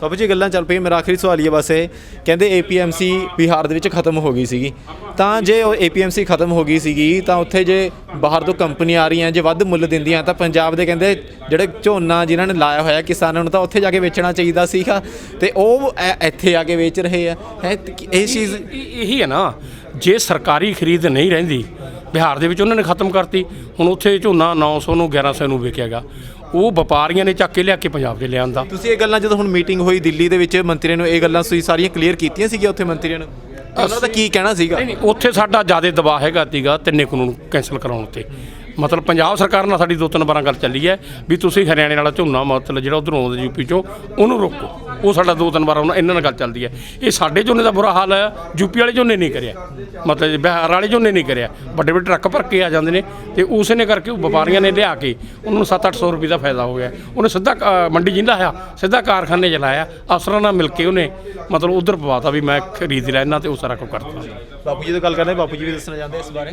ਬਾਬੂ ਜੀ ਗੱਲਾਂ ਚੱਲ ਪਈਆਂ, ਮੇਰਾ ਆਖਰੀ ਸਵਾਲ ਹੀ ਹੈ ਬਸ ਇਹ, ਕਹਿੰਦੇ APMC ਬਿਹਾਰ ਦੇ ਵਿੱਚ ਖਤਮ ਹੋ ਗਈ ਸੀਗੀ, ਤਾਂ ਜੇ ਉਹ APMC ਖਤਮ ਹੋ ਗਈ ਸੀਗੀ ਤਾਂ ਉੱਥੇ ਜੇ ਬਾਹਰ ਤੋਂ ਕੰਪਨੀਆਂ ਆ ਰਹੀਆਂ, ਜੇ ਵੱਧ ਮੁੱਲ ਦਿੰਦੀਆਂ, ਤਾਂ ਪੰਜਾਬ ਦੇ ਕਹਿੰਦੇ ਜਿਹੜੇ ਝੋਨਾ ਜਿਨ੍ਹਾਂ ਨੇ ਲਾਇਆ ਹੋਇਆ ਕਿਸਾਨਾਂ ਨੂੰ ਤਾਂ ਉੱਥੇ ਜਾ ਕੇ ਵੇਚਣਾ ਚਾਹੀਦਾ ਸੀਗਾ, ਤੇ ਉਹ ਇੱਥੇ ਆ ਕੇ ਵੇਚ ਰਹੇ ਆ। ਇਹ ਚੀਜ਼ ਇਹੀ ਹੈ ਨਾ, ਜੇ ਸਰਕਾਰੀ ਖਰੀਦ ਨਹੀਂ ਰਹਿੰਦੀ ਬਿਹਾਰ ਦੇ ਵਿੱਚ, ਉਹਨਾਂ ਨੇ ਖਤਮ ਕਰਤੀ। ਹੁਣ ਉੱਥੇ ਝੋਨਾ 900 ਨੂੰ 1100 ਨੂੰ ਵਿਕਿਆਗਾ, ਉਹ ਵਪਾਰੀਆਂ ਨੇ ਚੱਕ ਕੇ ਲਿਆ ਕੇ ਪੰਜਾਬ 'ਚ ਲਿਆਂਦਾ। ਤੁਸੀਂ ਇਹ ਗੱਲਾਂ ਜਦੋਂ ਹੁਣ ਮੀਟਿੰਗ ਹੋਈ ਦਿੱਲੀ ਦੇ ਵਿੱਚ ਮੰਤਰੀਆਂ ਨੂੰ, ਇਹ ਗੱਲਾਂ ਤੁਸੀਂ ਸਾਰੀਆਂ ਕਲੀਅਰ ਕੀਤੀਆਂ ਸੀਗੀਆਂ ਉੱਥੇ ਮੰਤਰੀਆਂ ਨੂੰ, ਉਹਨਾਂ ਦਾ ਕੀ ਕਹਿਣਾ ਸੀਗਾ? ਨਹੀਂ, ਉੱਥੇ ਸਾਡਾ ਜ਼ਿਆਦਾ ਦਬਾਅ ਹੈਗਾ ਸੀਗਾ 3 ਕਾਨੂੰਨ ਕੈਂਸਲ ਕਰਾਉਣ 'ਤੇ। ਮਤਲਬ ਪੰਜਾਬ ਸਰਕਾਰ ਨਾਲ ਸਾਡੀ 2-3 ਵਾਰਾਂ ਗੱਲ ਚੱਲੀ ਹੈ ਵੀ ਤੁਸੀਂ ਹਰਿਆਣੇ ਵਾਲਾ ਝੋਨਾ ਮਤਲਬ ਜਿਹੜਾ ਉੱਧਰੋਂ ਆਉਂਦਾ UP 'ਚੋਂ ਉਹਨੂੰ ਰੋਕੋ। ਉਹ ਸਾਡਾ 2-3 ਵਾਰ ਇਹਨਾਂ ਨਾਲ ਗੱਲ ਚੱਲਦੀ ਹੈ। ਇਹ ਸਾਡੇ ਝੋਨੇ ਦਾ ਬੁਰਾ ਹਾਲ ਹੈ, UP ਵਾਲੇ ਝੋਨੇ ਨਹੀਂ ਕਰਿਆ, ਮਤਲਬ ਬਿਹਾਰ ਵਾਲੇ ਝੋਨੇ ਨਹੀਂ ਕਰਿਆ। ਵੱਡੇ ਵੱਡੇ ਟਰੱਕ ਭਰ ਕੇ ਆ ਜਾਂਦੇ ਨੇ, ਤੇ ਉਸੇ ਨੇ ਕਰਕੇ ਵਪਾਰੀਆਂ ਨੇ ਲਿਆ ਕੇ ਉਹਨਾਂ ਨੂੰ 700-800 ਰੁਪਏ ਦਾ ਫਾਇਦਾ ਹੋ ਗਿਆ। ਉਹਨੇ ਸਿੱਧਾ ਮੰਡੀ ਜਿੰਦਾ ਲਾਇਆ, ਸਿੱਧਾ ਕਾਰਖਾਨੇ 'ਚ ਲਾਇਆ, ਅਫਸਰਾਂ ਨਾਲ ਮਿਲ ਕੇ ਉਹਨੇ ਮਤਲਬ ਉਧਰ ਪਵਾਤਾ ਵੀ ਮੈਂ ਖਰੀਦ ਲੈਣਾ, ਤੇ ਉਹ ਸਾਰਾ ਕੁਝ ਕਰਤਾ। ਬਾਪੂ ਜੀ ਤੋਂ ਗੱਲ ਕਰਦੇ, ਬਾਪੂ ਜੀ ਵੀ ਦੱਸਣਾ ਚਾਹੁੰਦੇ ਇਸ ਬਾਰੇ।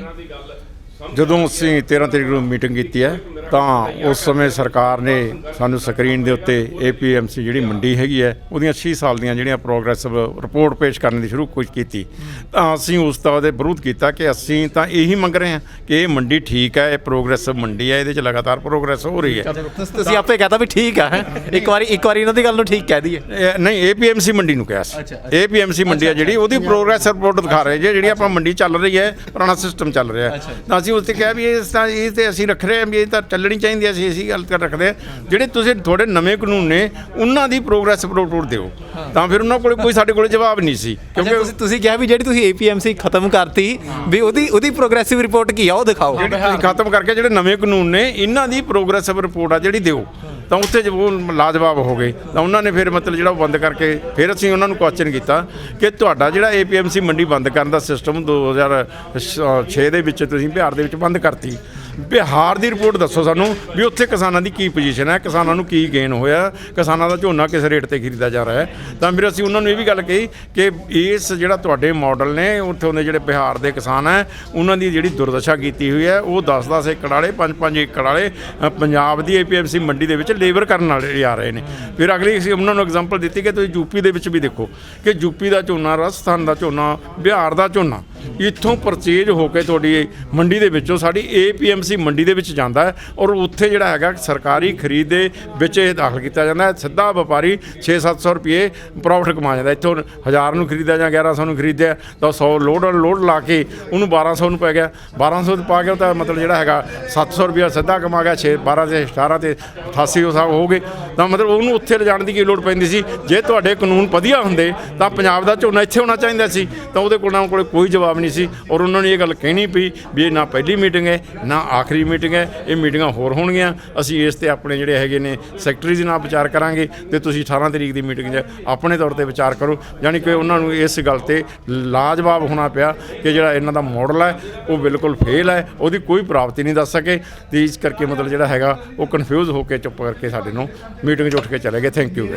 ਜਦੋਂ ਅਸੀਂ 13 ਤਰੀਕ ਨੂੰ ਮੀਟਿੰਗ ਕੀਤੀ ਹੈ ਤਾਂ ਉਸ ਸਮੇਂ ਸਰਕਾਰ ਨੇ ਸਾਨੂੰ ਸਕਰੀਨ ਦੇ ਉੱਤੇ APMC ਜਿਹੜੀ ਮੰਡੀ ਹੈਗੀ ਹੈ ਉਹਦੀਆਂ 6 ਸਾਲ ਦੀਆਂ ਜਿਹੜੀਆਂ ਪ੍ਰੋਗਰੈਸਿਵ ਰਿਪੋਰਟ ਪੇਸ਼ ਕਰਨ ਦੀ ਸ਼ੁਰੂ ਕੀਤੀ ਤਾਂ ਅਸੀਂ ਉਸ ਦਾ ਉਹਦੇ ਵਿਰੋਧ ਕੀਤਾ ਕਿ ਅਸੀਂ ਤਾਂ ਇਹੀ ਮੰਗ ਰਹੇ ਹਾਂ ਕਿ ਇਹ ਮੰਡੀ ਠੀਕ ਹੈ, ਇਹ ਪ੍ਰੋਗਰੈਸਿਵ ਮੰਡੀ ਹੈ, ਇਹਦੇ 'ਚ ਲਗਾਤਾਰ ਪ੍ਰੋਗਰੈਸ ਹੋ ਰਹੀ ਹੈ। ਤੁਸੀਂ ਆਪੇ ਕਹਤਾ ਵੀ ਠੀਕ ਆ, ਇੱਕ ਵਾਰੀ ਇਹਨਾਂ ਦੀ ਗੱਲ ਨੂੰ ਠੀਕ ਕਹਿ ਦਈਏ। ਨਹੀਂ, APMC ਮੰਡੀ ਨੂੰ ਕਿਹਾ ਸੀ। APMC ਮੰਡੀ ਹੈ ਜਿਹੜੀ ਉਹਦੀ ਪ੍ਰੋਗਰੈਸ ਰਿਪੋਰਟ ਦਿਖਾ ਰਹੇ ਜੇ ਜਿਹੜੀ ਆਪਾਂ ਮੰਡੀ ਚੱਲ ਰਹੀ ਹੈ, ਪੁਰਾਣਾ ਸਿਸਟਮ ਚੱਲ ਰਿਹਾ ਤਾਂ ਅਸੀਂ ਉਸ 'ਤੇ ਕਿਹਾ ਵੀ ਇਹ ਤੇ ਅਸੀਂ ਰੱਖ ਰਹੇ ਹਾਂ ਵੀ ਇਹ ਤਾਂ ਚੱਲਣੀ ਚਾਹੀਦੀ ਹੈ, ਅਸੀਂ ਇਸੀ ਗੱਲ ਕਰ ਰੱਖਦੇ ਹਾਂ। ਜਿਹੜੇ ਤੁਸੀਂ ਤੁਹਾਡੇ ਨਵੇਂ ਕਾਨੂੰਨ ਨੇ ਉਹਨਾਂ ਦੀ ਪ੍ਰੋਗਰੈਸ ਰਿਪੋਰਟ ਦਿਓ ਤਾਂ ਫਿਰ ਉਹਨਾਂ ਕੋਲ ਕੋਈ ਸਾਡੇ ਕੋਲ ਜਵਾਬ ਨਹੀਂ ਸੀ ਕਿਉਂਕਿ ਤੁਸੀਂ ਕਿਹਾ ਵੀ ਜਿਹੜੀ ਤੁਸੀਂ APMC ਖਤਮ ਕਰਤੀ ਵੀ ਉਹਦੀ ਪ੍ਰੋਗਰੈਸਿਵ ਰਿਪੋਰਟ ਕੀ ਆ ਉਹ ਦਿਖਾਓ। ਖਤਮ ਕਰਕੇ ਜਿਹੜੇ ਨਵੇਂ ਕਾਨੂੰਨ ਨੇ ਇਹਨਾਂ ਦੀ ਪ੍ਰੋਗਰੈਸਿਵ ਰਿਪੋਰਟ ਆ ਜਿਹੜੀ ਦਿਓ ਤਾਂ ਉੱਥੇ ਉਹ ਲਾਜਵਾਬ ਹੋ ਗਏ ਤਾਂ ਉਹਨਾਂ ਨੇ ਫਿਰ ਮਤਲਬ ਜਿਹੜਾ ਉਹ ਬੰਦ ਕਰਕੇ ਫਿਰ ਅਸੀਂ ਉਹਨਾਂ ਨੂੰ ਕੁਐਸਚਨ ਕੀਤਾ ਕਿ ਤੁਹਾਡਾ ਜਿਹੜਾ APMC ਮੰਡੀ ਬੰਦ ਕਰਨ ਦਾ ਸਿਸਟਮ 2006 ਦੇ ਵਿੱਚ ਤੁਸੀਂ ਬਿਹਾਰ ਦੇ ਵਿੱਚ ਬੰਦ ਕਰਤੀ। ਬਿਹਾਰ ਦੀ ਰਿਪੋਰਟ ਦੱਸੋ ਸਾਨੂੰ ਵੀ ਉੱਥੇ ਕਿਸਾਨਾਂ ਦੀ ਕੀ ਪੋਜੀਸ਼ਨ ਹੈ, ਕਿਸਾਨਾਂ ਨੂੰ ਕੀ ਗੇਨ ਹੋਇਆ, ਕਿਸਾਨਾਂ ਦਾ ਝੋਨਾ ਕਿਸ ਰੇਟ ਤੇ ਖਰੀਦਾ ਜਾ ਰਿਹਾ ਹੈ। ਤਾਂ ਫਿਰ ਅਸੀਂ ਉਹਨਾਂ ਨੂੰ ਇਹ ਵੀ ਗੱਲ ਕਹੀ ਕਿ ਇਸ ਜਿਹੜਾ ਤੁਹਾਡੇ ਮਾਡਲ ਨੇ ਉੱਥੋਂ ਦੇ ਜਿਹੜੇ ਬਿਹਾਰ ਦੇ ਕਿਸਾਨ ਹੈ ਉਹਨਾਂ ਦੀ ਜਿਹੜੀ ਦੁਰਦਸ਼ਾ ਕੀਤੀ ਹੋਈ ਹੈ ਉਹ 10-10 ਏਕੜ ਵਾਲੇ 5-5 ਏਕੜ ਵਾਲੇ ਪੰਜਾਬ ਦੀ APMC ਮੰਡੀ ਦੇ ਵਿੱਚ ਲੇਬਰ ਕਰਨ ਵਾਲੇ ਆ ਰਹੇ ਨੇ। ਫਿਰ ਅਗਲੀ ਅਸੀਂ ਉਹਨਾਂ ਨੂੰ ਐਗਜ਼ਾਮਪਲ ਦਿੱਤੀ ਕਿ ਤੁਸੀਂ ਯੂਪੀ ਦੇ ਵਿੱਚ ਵੀ ਦੇਖੋ ਕਿ ਯੂਪੀ ਦਾ ਝੋਨਾ, ਰਾਜਸਥਾਨ ਦਾ ਝੋਨਾ, ਬਿਹਾਰ ਦਾ ਝੋਨਾ ਇੱਥੋਂ ਪਰਚੇਜ ਹੋ ਕੇ ਤੁਹਾਡੀ ਮੰਡੀ ਦੇ ਵਿੱਚੋਂ ਸਾਡੀ APMC ਮੰਡੀ ਦੇ ਵਿੱਚ ਜਾਂਦਾ ਹੈ ਔਰ ਉੱਥੇ ਜਿਹੜਾ ਹੈਗਾ ਸਰਕਾਰੀ ਖਰੀਦ ਦੇ ਵਿੱਚ ਇਹ ਦਾਖਲ ਕੀਤਾ ਜਾਂਦਾ ਹੈ। ਸਿੱਧਾ ਵਪਾਰੀ 600-700 ਰੁਪਏ ਪ੍ਰੋਫਿਟ ਕਮਾ ਜਾਂਦਾ। ਇੱਥੋਂ 1000 ਨੂੰ ਖਰੀਦਿਆ ਜਾਂ 1100 ਨੂੰ ਖਰੀਦਿਆ ਤਾਂ 100 ਲੋਡ ਲਾ ਕੇ ਉਹਨੂੰ 1200 ਨੂੰ ਪੈ ਗਿਆ, 1200 ਪਾ ਕੇ ਤਾਂ ਮਤਲਬ ਜਿਹੜਾ ਹੈਗਾ 700 ਰੁਪਇਆ ਸਿੱਧਾ ਕਮਾ ਗਿਆ। 12 ਤੇ 18 ਤੇ 88 ਹੋ ਗਏ ਤਾਂ ਮਤਲਬ ਉਹਨੂੰ ਉੱਥੇ ਲਿਜਾਣ ਦੀ ਕੀ ਲੋੜ ਪੈਂਦੀ ਸੀ। ਜੇ ਤੁਹਾਡੇ ਕਾਨੂੰਨ ਵਧੀਆ ਹੁੰਦੇ ਤਾਂ ਪੰਜਾਬ ਦਾ ਝੋਨਾ ਇੱਥੇ ਹੋਣਾ ਚਾਹੀਦਾ ਸੀ ਤਾਂ ਉਹਦੇ ਕੋਲ ਕੋਈ ਜਵਾਬ ਨਹੀਂ ਸੀ। ਔਰ ਉਹਨਾਂ ਨੇ ਇਹ ਗੱਲ ਕਹਿਣੀ ਪਈ ਵੀ ਇਹ ਨਾ ਪਹਿਲੀ ਮੀਟਿੰਗ ਹੈ ਨਾ ਆਖਰੀ ਮੀਟਿੰਗ ਹੈ, ਇਹ ਮੀਟਿੰਗਾਂ ਹੋਰ ਹੋਣਗੀਆਂ। ਅਸੀਂ ਇਸ ਤੇ ਆਪਣੇ ਜਿਹੜੇ ਹੈਗੇ ਨੇ ਸੈਕਟਰੀ ਦੇ ਨਾਲ ਵਿਚਾਰ ਕਰਾਂਗੇ ਤੇ ਤੁਸੀਂ 18 ਤਰੀਕ ਦੀ ਮੀਟਿੰਗ 'ਚ ਆਪਣੇ ਤੌਰ ਤੇ ਵਿਚਾਰ ਕਰੋ। ਯਾਨੀ ਕਿ ਉਹਨਾਂ ਨੂੰ ਇਸ ਗੱਲ ਤੇ ਲਾਜਵਾਬ ਹੋਣਾ ਪਿਆ ਕਿ ਜਿਹੜਾ ਇਹਨਾਂ ਦਾ ਮਾਡਲ ਹੈ ਉਹ ਬਿਲਕੁਲ ਫੇਲ ਹੈ, ਉਹਦੀ ਕੋਈ ਪ੍ਰਾਪਤੀ ਨਹੀਂ ਦੱਸ ਸਕੇ ਤੇ ਇਸ ਕਰਕੇ ਮਤਲਬ ਜਿਹੜਾ ਹੈਗਾ ਉਹ ਕਨਫਿਊਜ਼ ਹੋ ਕੇ ਚੁੱਪ ਕਰਕੇ ਸਾਡੇ ਨੂੰ ਮੀਟਿੰਗ 'ਚ ਉੱਠ ਕੇ ਚਲੇ ਗਏ। ਥੈਂਕ ਯੂ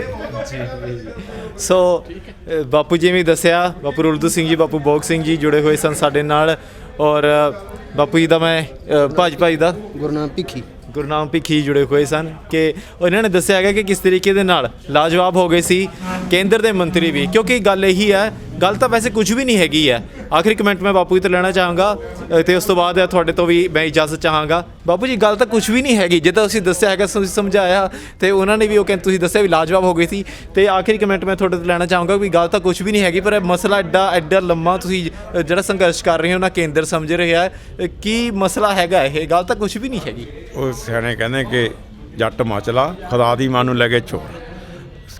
ਸੋ ਬਾਪੂ ਜੀ ਵੀ ਦੱਸਿਆ, ਬਾਪੂ ਰੁਲਦੂ ਸਿੰਘ ਜੀ, ਬਾਪੂ ਬੋਗ ਸਿੰਘ ਜੀ ਜੁੜੇ ਹੋਏ ਸਨ ਸਾਡੇ ਨਾਲ ਔਰ ਬਾਪੂ ਜੀ ਦਾ ਮੈਂ ਭਾਜੀ ਦਾ ਗੁਰਨਾਮ ਭਿੱਖੀ ਜੁੜੇ ਹੋਏ ਸਨ ਕਿ ਉਹਨਾਂ ਨੇ ਦੱਸਿਆ ਹੈਗਾ ਕਿ ਕਿਸ ਤਰੀਕੇ ਦੇ ਨਾਲ ਲਾਜਵਾਬ ਹੋ ਗਏ ਸੀ ਕੇਂਦਰ ਦੇ ਮੰਤਰੀ ਵੀ। ਕਿਉਂਕਿ ਗੱਲ ਇਹੀ ਹੈ, ਗੱਲ ਤਾਂ ਵੈਸੇ ਕੁਝ ਵੀ ਨਹੀਂ ਹੈਗੀ ਹੈ। ਆਖਰੀ ਕਮੈਂਟ ਮੈਂ ਬਾਪੂ ਜੀ ਤੋਂ ਲੈਣਾ ਚਾਹਾਂਗਾ ਤੇ ਉਸ ਤੋਂ ਬਾਅਦ ਤੁਹਾਡੇ ਤੋਂ ਵੀ ਮੈਂ ਇਜਾਜ਼ਤ ਚਾਹਾਂਗਾ। ਬਾਪੂ ਜੀ ਗੱਲ ਤਾਂ ਕੁਝ ਵੀ ਨਹੀਂ ਹੈਗੀ, ਜਿੱਦਾਂ ਤੁਸੀਂ ਦੱਸਿਆ ਹੈਗਾ, ਤੁਸੀਂ ਸਮਝਾਇਆ ਤੇ ਉਹਨਾਂ ਨੇ ਵੀ ਉਹ ਕਹਿੰਦੇ ਤੁਸੀਂ ਦੱਸਿਆ ਵੀ ਲਾਜਵਾਬ ਹੋ ਗਈ ਸੀ। ਤੇ ਆਖਰੀ ਕਮੈਂਟ ਮੈਂ ਤੁਹਾਡੇ ਤੋਂ ਲੈਣਾ ਚਾਹਾਂਗਾ ਵੀ ਗੱਲ ਤਾਂ ਕੁਝ ਵੀ ਨਹੀਂ ਹੈਗੀ ਪਰ ਮਸਲਾ ਐਡਾ ਲੰਮਾ ਤੁਸੀਂ ਜਿਹੜਾ ਸੰਘਰਸ਼ ਕਰ ਰਹੇ ਹੋ ਨਾ ਕੇਂਦਰ ਸਮਝ ਰਿਹਾ ਹੈ ਕੀ ਮਸਲਾ ਹੈਗਾ। ਇਹ ਗੱਲ ਤਾਂ ਕੁਝ ਵੀ ਨਹੀਂ ਹੈਗੀ। ਉਹ ਸਿਆਣੇ ਕਹਿੰਦੇ ਕਿ ਜੱਟ ਮਚਲਾ ਖੁਦਾ ਦੀ ਮਾਂ ਨੂੰ ਲੈ ਕੇ ਚੋਰ।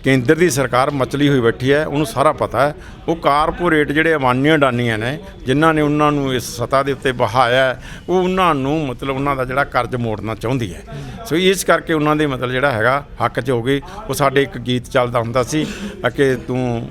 ਕੇਂਦਰ ਦੀ ਸਰਕਾਰ ਮਚਲੀ ਹੋਈ ਬੈਠੀ ਹੈ, ਉਹਨੂੰ ਸਾਰਾ ਪਤਾ ਹੈ। ਉਹ ਕਾਰਪੋਰੇਟ ਜਿਹੜੇ ਅਮਾਨੀਆਂ ਅਡਾਨੀਆਂ ਨੇ ਜਿਨ੍ਹਾਂ ਨੇ ਉਹਨਾਂ ਨੂੰ ਇਸ ਸੱਤਾ ਦੇ ਉੱਤੇ ਬਹਾਇਆ ਉਹ ਉਹਨਾਂ ਨੂੰ ਮਤਲਬ ਉਹਨਾਂ ਦਾ ਜਿਹੜਾ ਕਰਜ਼ ਮੋੜਨਾ ਚਾਹੁੰਦੀ ਹੈ। ਸੋ ਇਸ ਕਰਕੇ ਉਹਨਾਂ ਦੇ ਮਤਲਬ ਜਿਹੜਾ ਹੈਗਾ ਹੱਕ 'ਚ ਹੋ ਗਈ। ਉਹ ਸਾਡੇ ਇੱਕ ਗੀਤ ਚੱਲਦਾ ਹੁੰਦਾ ਸੀ ਕਿ ਤੂੰ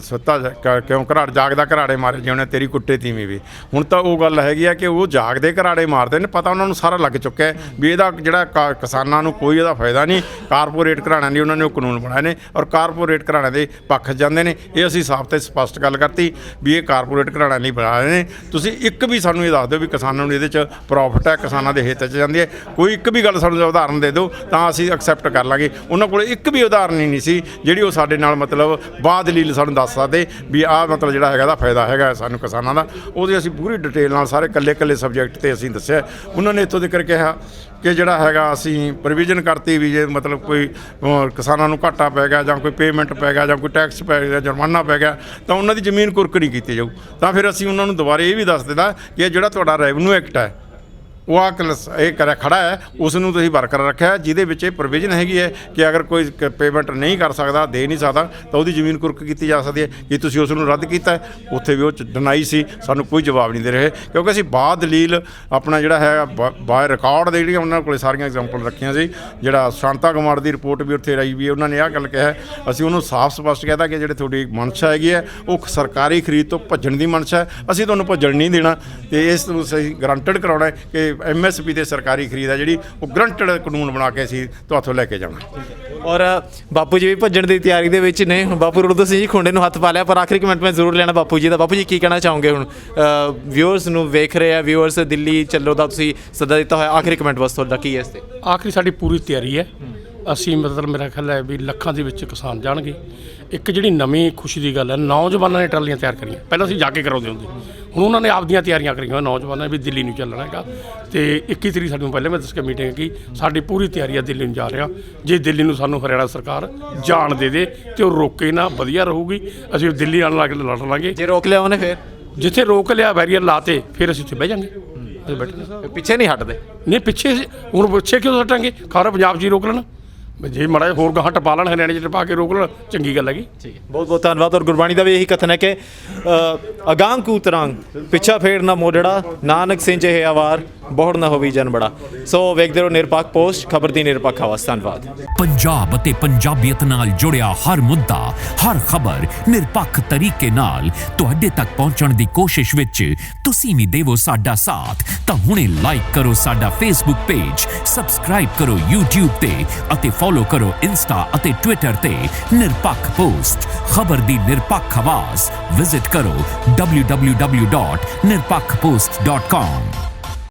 ਸੁੱਤਾ ਕਿਉਂ ਘਰਾੜ ਜਾਗਦਾ ਘਰਾੜੇ ਮਾਰੇ ਜਿਉਣੇ ਤੇਰੀ ਕੁੱਟੇ ਤੀਵੀਂ ਵੀ। ਹੁਣ ਤਾਂ ਉਹ ਗੱਲ ਹੈਗੀ ਆ ਕਿ ਉਹ ਜਾਗਦੇ ਘਰਾੜੇ ਮਾਰਦੇ ਨੇ, ਪਤਾ ਉਹਨਾਂ ਨੂੰ ਸਾਰਾ ਲੱਗ ਚੁੱਕਿਆ ਵੀ ਇਹਦਾ ਜਿਹੜਾ ਕਿਸਾਨਾਂ ਨੂੰ ਕੋਈ ਇਹਦਾ ਫਾਇਦਾ ਨਹੀਂ। ਕਾਰਪੋਰੇਟ ਘਰਾਣਿਆਂ ਦੀ ਉਹਨਾਂ ਨੇ ਉਹ ਕਾਨੂੰਨ ਬਣਾਏ ਨੇ ਔਰ ਕਾਰਪੋਰੇਟ ਘਰਾਣਿਆਂ ਦੇ ਪੱਖ ਜਾਂਦੇ ਨੇ। ਇਹ ਅਸੀਂ ਸਾਫ਼ ਤੇ ਸਪਸ਼ਟ ਗੱਲ ਕਰਤੀ ਵੀ ਇਹ ਕਾਰਪੋਰੇਟ ਘਰਾਣਿਆਂ ਲਈ ਬਣਾਏ ਨੇ। ਤੁਸੀਂ ਇੱਕ ਵੀ ਸਾਨੂੰ ਇਹ ਦੱਸ ਦਿਓ ਵੀ ਕਿਸਾਨਾਂ ਨੂੰ ਇਹਦੇ 'ਚ ਪ੍ਰੋਫਿਟ ਹੈ, ਕਿਸਾਨਾਂ ਦੇ ਹਿੱਤ 'ਚ ਜਾਂਦੀ ਹੈ। ਕੋਈ ਇੱਕ ਵੀ ਗੱਲ ਸਾਨੂੰ ਉਦਾਹਰਨ ਦੇ ਦਿਓ ਤਾਂ ਅਸੀਂ ਐਕਸੈਪਟ ਕਰ ਲਾਂਗੇ। ਉਹਨਾਂ ਕੋਲ ਇੱਕ ਵੀ ਉਦਾਹਰਨ ਹੀ ਨਹੀਂ ਸੀ ਜਿਹੜੀ ਉਹ ਸਾਡੇ ਨਾਲ ਮਤਲਬ ਬਾਦਲੀਲ ਸਾਨੂੰ ਦੱਸ ਸਕਦੇ ਵੀ ਆਹ ਮਤਲਬ ਜਿਹੜਾ ਹੈਗਾ ਦਾ ਫਾਇਦਾ ਹੈਗਾ ਸਾਨੂੰ ਕਿਸਾਨਾਂ ਦਾ। ਉਹਦੇ ਅਸੀਂ ਪੂਰੀ ਡਿਟੇਲ ਨਾਲ ਸਾਰੇ ਇਕੱਲੇ ਸਬਜੈਕਟ ਤੇ ਅਸੀਂ ਦੱਸਿਆ। ਉਹਨਾਂ ਨੇ ਇੱਥੋਂ ਤੱਕ ਕਿਹਾ ਕਿ ਜਿਹੜਾ ਹੈਗਾ ਅਸੀਂ ਪ੍ਰੋਵੀਜ਼ਨ ਕਰਤੀ ਵੀ ਜੇ ਮਤਲਬ ਕੋਈ ਕਿਸਾਨਾਂ ਨੂੰ ਘਾਟਾ ਪੈ ਗਿਆ ਜਾਂ ਕੋਈ ਪੇਮੈਂਟ ਪੈ ਗਿਆ ਜਾਂ ਕੋਈ ਟੈਕਸ ਪੈ ਗਿਆ, ਜੁਰਮਾਨਾ ਪੈ ਗਿਆ ਤਾਂ ਉਹਨਾਂ ਦੀ ਜ਼ਮੀਨ ਕੁਰਕ ਨਹੀਂ ਕੀਤੀ ਜਾਊ। ਤਾਂ ਫਿਰ ਅਸੀਂ ਉਹਨਾਂ ਨੂੰ ਦੁਬਾਰਾ ਇਹ ਵੀ ਦੱਸ ਦਿੱਤਾ ਕਿ ਜਿਹੜਾ ਤੁਹਾਡਾ ਰੈਵਨਿਊ ਐਕਟ ਹੈ ਉਹ ਆ ਇਹ ਕਰਿਆ ਖੜਾ ਹੈ, ਉਸ ਨੂੰ ਤੁਸੀਂ ਬਰਕਰਾਰ ਰੱਖਿਆ ਜਿਹਦੇ ਵਿੱਚ ਇਹ ਪ੍ਰੋਵੀਜ਼ਨ ਹੈਗੀ ਹੈ ਕਿ ਅਗਰ ਕੋਈ ਪੇਮੈਂਟ ਨਹੀਂ ਕਰ ਸਕਦਾ, ਦੇ ਨਹੀਂ ਸਕਦਾ ਤਾਂ ਉਹਦੀ ਜ਼ਮੀਨ ਕੁਰਕ ਕੀਤੀ ਜਾ ਸਕਦੀ ਹੈ। ਕਿ ਤੁਸੀਂ ਉਸ ਨੂੰ ਰੱਦ ਕੀਤਾ ਹੈ, ਉੱਥੇ ਵੀ ਉਹ ਡਿਨਾਈ ਸੀ, ਸਾਨੂੰ ਕੋਈ ਜਵਾਬ ਨਹੀਂ ਦੇ ਰਹੇ ਕਿਉਂਕਿ ਅਸੀਂ ਬਾਅਦ ਦਲੀਲ ਆਪਣਾ ਜਿਹੜਾ ਹੈ ਬਾਏ ਰਿਕਾਰਡ ਦੇ ਜਿਹੜੀਆਂ ਉਹਨਾਂ ਕੋਲ ਸਾਰੀਆਂ ਐਗਜ਼ਾਮਪਲ ਰੱਖੀਆਂ ਸੀ। ਜਿਹੜਾ ਸ਼ਾਂਤਾ ਕੁਮਾਰ ਦੀ ਰਿਪੋਰਟ ਵੀ ਉੱਥੇ ਆਈ ਵੀ ਉਹਨਾਂ ਨੇ ਆਹ ਗੱਲ ਕਿਹਾ। ਅਸੀਂ ਉਹਨੂੰ ਸਾਫ਼ ਸਪਸ਼ਟ ਕਹਿਤਾ ਕਿ ਜਿਹੜੇ ਤੁਹਾਡੀ ਮਨਸ਼ਾ ਹੈਗੀ ਹੈ ਉਹ ਸਰਕਾਰੀ ਖਰੀਦ ਤੋਂ ਭੱਜਣ ਦੀ ਮਨਸ਼ਾ ਹੈ, ਅਸੀਂ ਤੁਹਾਨੂੰ ਭੱਜਣ ਨਹੀਂ ਦੇਣਾ ਤੇ ਇਸ ਨੂੰ ਅਸੀਂ ਗਰੰਟਡ ਕਰਾਉਣਾ ਹੈ ਕਿ MSP ਤੇ ਸਰਕਾਰੀ ਖਰੀਦ ਹੈ ਜਿਹੜੀ ਉਹ ਗਰੰਟਡ ਕਾਨੂੰਨ ਬਣਾ ਕੇ ਅਸੀਂ ਤੁਹਾਥੋਂ ਲੈ ਕੇ ਜਾਣਾ। ਔਰ ਬਾਪੂ ਜੀ ਵੀ ਭੱਜਣ ਦੀ ਤਿਆਰੀ ਦੇ ਵਿੱਚ ਨੇ। ਹੁਣ ਬਾਪੂ ਰੁੱਦ ਸਿੰਘ ਜੀ ਖੁੰਡੇ ਨੂੰ ਹੱਥ ਪਾ ਲਿਆ, ਪਰ ਆਖਰੀ ਕਮੈਂਟ ਮੈਂ ਜ਼ਰੂਰ ਲੈਣਾ ਬਾਪੂ ਜੀ ਦਾ। ਬਾਪੂ ਜੀ ਕੀ ਕਹਿਣਾ ਚਾਹੋਗੇ ਹੁਣ ਵਿਊਅਰਸ ਨੂੰ ਵੇਖ ਰਹੇ ਆ, ਵਿਊਅਰਸ ਦਿੱਲੀ ਚੱਲੋ ਦਾ ਤੁਸੀਂ ਸੱਦਾ ਦਿੱਤਾ ਹੋਇਆ, ਆਖਰੀ ਕਮੈਂਟ ਬਸ ਤੁਹਾਡਾ ਕੀ ਹੈ ਇਸ 'ਤੇ? ਆਖਰੀ ਸਾਡੀ ਪੂਰੀ ਤਿਆਰੀ ਹੈ। ਅਸੀਂ ਮਤਲਬ ਮੇਰਾ ਖਿਆਲ ਹੈ ਵੀ ਲੱਖਾਂ ਦੇ ਵਿੱਚ ਕਿਸਾਨ ਜਾਣਗੇ। ਇੱਕ ਜਿਹੜੀ ਨਵੀਂ ਖੁਸ਼ੀ ਦੀ ਗੱਲ ਹੈ, ਨੌਜਵਾਨਾਂ ਨੇ ਟਰਾਲੀਆਂ ਤਿਆਰ ਕਰੀਆਂ। ਪਹਿਲਾਂ ਅਸੀਂ ਜਾ ਕੇ ਕਰਾਉਂਦੇ ਹੁੰਦੇ, ਹੁਣ ਉਹਨਾਂ ਨੇ ਆਪਦੀਆਂ ਤਿਆਰੀਆਂ ਕਰੀਆਂ ਨੌਜਵਾਨਾਂ ਨੇ ਵੀ ਦਿੱਲੀ ਨੂੰ ਚੱਲਣਾ ਹੈਗਾ। ਤੇ 21 ਤਰੀਕ ਸਾਨੂੰ ਪਹਿਲੇ ਮੈਂ ਦੱਸ ਕੇ ਮੀਟਿੰਗ ਕੀ ਸਾਡੀ ਪੂਰੀ ਤਿਆਰੀ ਹੈ ਦਿੱਲੀ ਨੂੰ ਜਾ ਰਿਹਾ। ਜੇ ਦਿੱਲੀ ਨੂੰ ਸਾਨੂੰ ਹਰਿਆਣਾ ਸਰਕਾਰ ਜਾਣ ਦੇ ਦੇ ਤੇ ਉਹ ਰੋਕੇ ਨਾ, ਵਧੀਆ ਰਹੂਗੀ। ਅਸੀਂ ਦਿੱਲੀ ਆਉਣ ਲੱਗ ਲੜ ਲਾਂਗੇ। ਜੇ ਰੋਕ ਲਿਆ ਉਹਨੇ ਫਿਰ ਜਿੱਥੇ ਰੋਕ ਲਿਆ ਬੈਰੀਅਰ ਲਾਤੇ, ਫਿਰ ਅਸੀਂ ਉੱਥੇ ਬਹਿ ਜਾਂਗੇ। ਅਸੀਂ ਬੈਠੇ ਪਿੱਛੇ ਨਹੀਂ ਹਟਦੇ। ਨਹੀਂ ਪਿੱਛੇ ਹੁਣ ਪਿੱਛੇ ਕਿਉਂ ਹਟਾਂਗੇ? ਖਾਰਾ ਪੰਜਾਬ 'ਚ ਹੀ ਰੋਕ ਲੈਣ, ਜੇ ਮਾੜਾ ਜਿਹਾ ਹੋਰ ਗਾਹਾਂ ਟਪਾ ਲੈਣ, ਹਰਿਆਣੇ 'ਚ ਟਪਾ ਕੇ ਰੋਕ ਲੈਣ, ਚੰਗੀ ਗੱਲ ਹੈਗੀ। ਠੀਕ ਹੈ, ਬਹੁਤ ਬਹੁਤ ਧੰਨਵਾਦ। ਔਰ ਗੁਰਬਾਣੀ ਦਾ ਵੀ ਇਹੀ ਕਥਨ ਹੈ ਕਿ ਅਗਾਂਹ ਕੂ ਤਰੰਗ ਪਿੱਛਾ ਫੇਰ ਨਾ ਮੋੜੜਾ, ਨਾਨਕ ਸਿੰਘ ਇਹ ਆਵਾਰ ਬਹੁੜ ਨਾ ਹੋਵੀ ਜਨ ਬੜਾ। ਸੋ ਵੇਖਦੇ ਰਹੋ ਨਿਰਪੱਖ ਪੋਸਟ, ਖਬਰ ਦੀ ਨਿਰਪੱਖ ਆਵਾਜ਼। ਧੰਨਵਾਦ। ਪੰਜਾਬ ਅਤੇ ਪੰਜਾਬੀਅਤ ਨਾਲ ਜੁੜਿਆ ਹਰ ਮੁੱਦਾ, ਹਰ ਖਬਰ ਨਿਰਪੱਖ ਤਰੀਕੇ ਨਾਲ ਤੁਹਾਡੇ ਤੱਕ ਪਹੁੰਚਣ ਦੀ ਕੋਸ਼ਿਸ਼ ਵਿੱਚ ਤੁਸੀਂ ਵੀ ਦੇਵੋ ਸਾਡਾ ਸਾਥ। ਤਾਂ ਹੁਣੇ ਲਾਈਕ ਕਰੋ ਸਾਡਾ ਫੇਸਬੁੱਕ ਪੇਜ, ਸਬਸਕ੍ਰਾਈਬ ਕਰੋ YouTube ਤੇ ਅਤੇ ਫੋਲੋ ਕਰੋ ਇੰਸਟਾ ਅਤੇ ਟਵਿੱਟਰ ਤੇ ਨਿਰਪੱਖ ਪੋਸਟ, ਖਬਰ ਦੀ ਨਿਰਪੱਖ ਆਵਾਜ਼। ਵਿਜ਼ਿਟ ਕਰੋ www.nirpakhpost.com।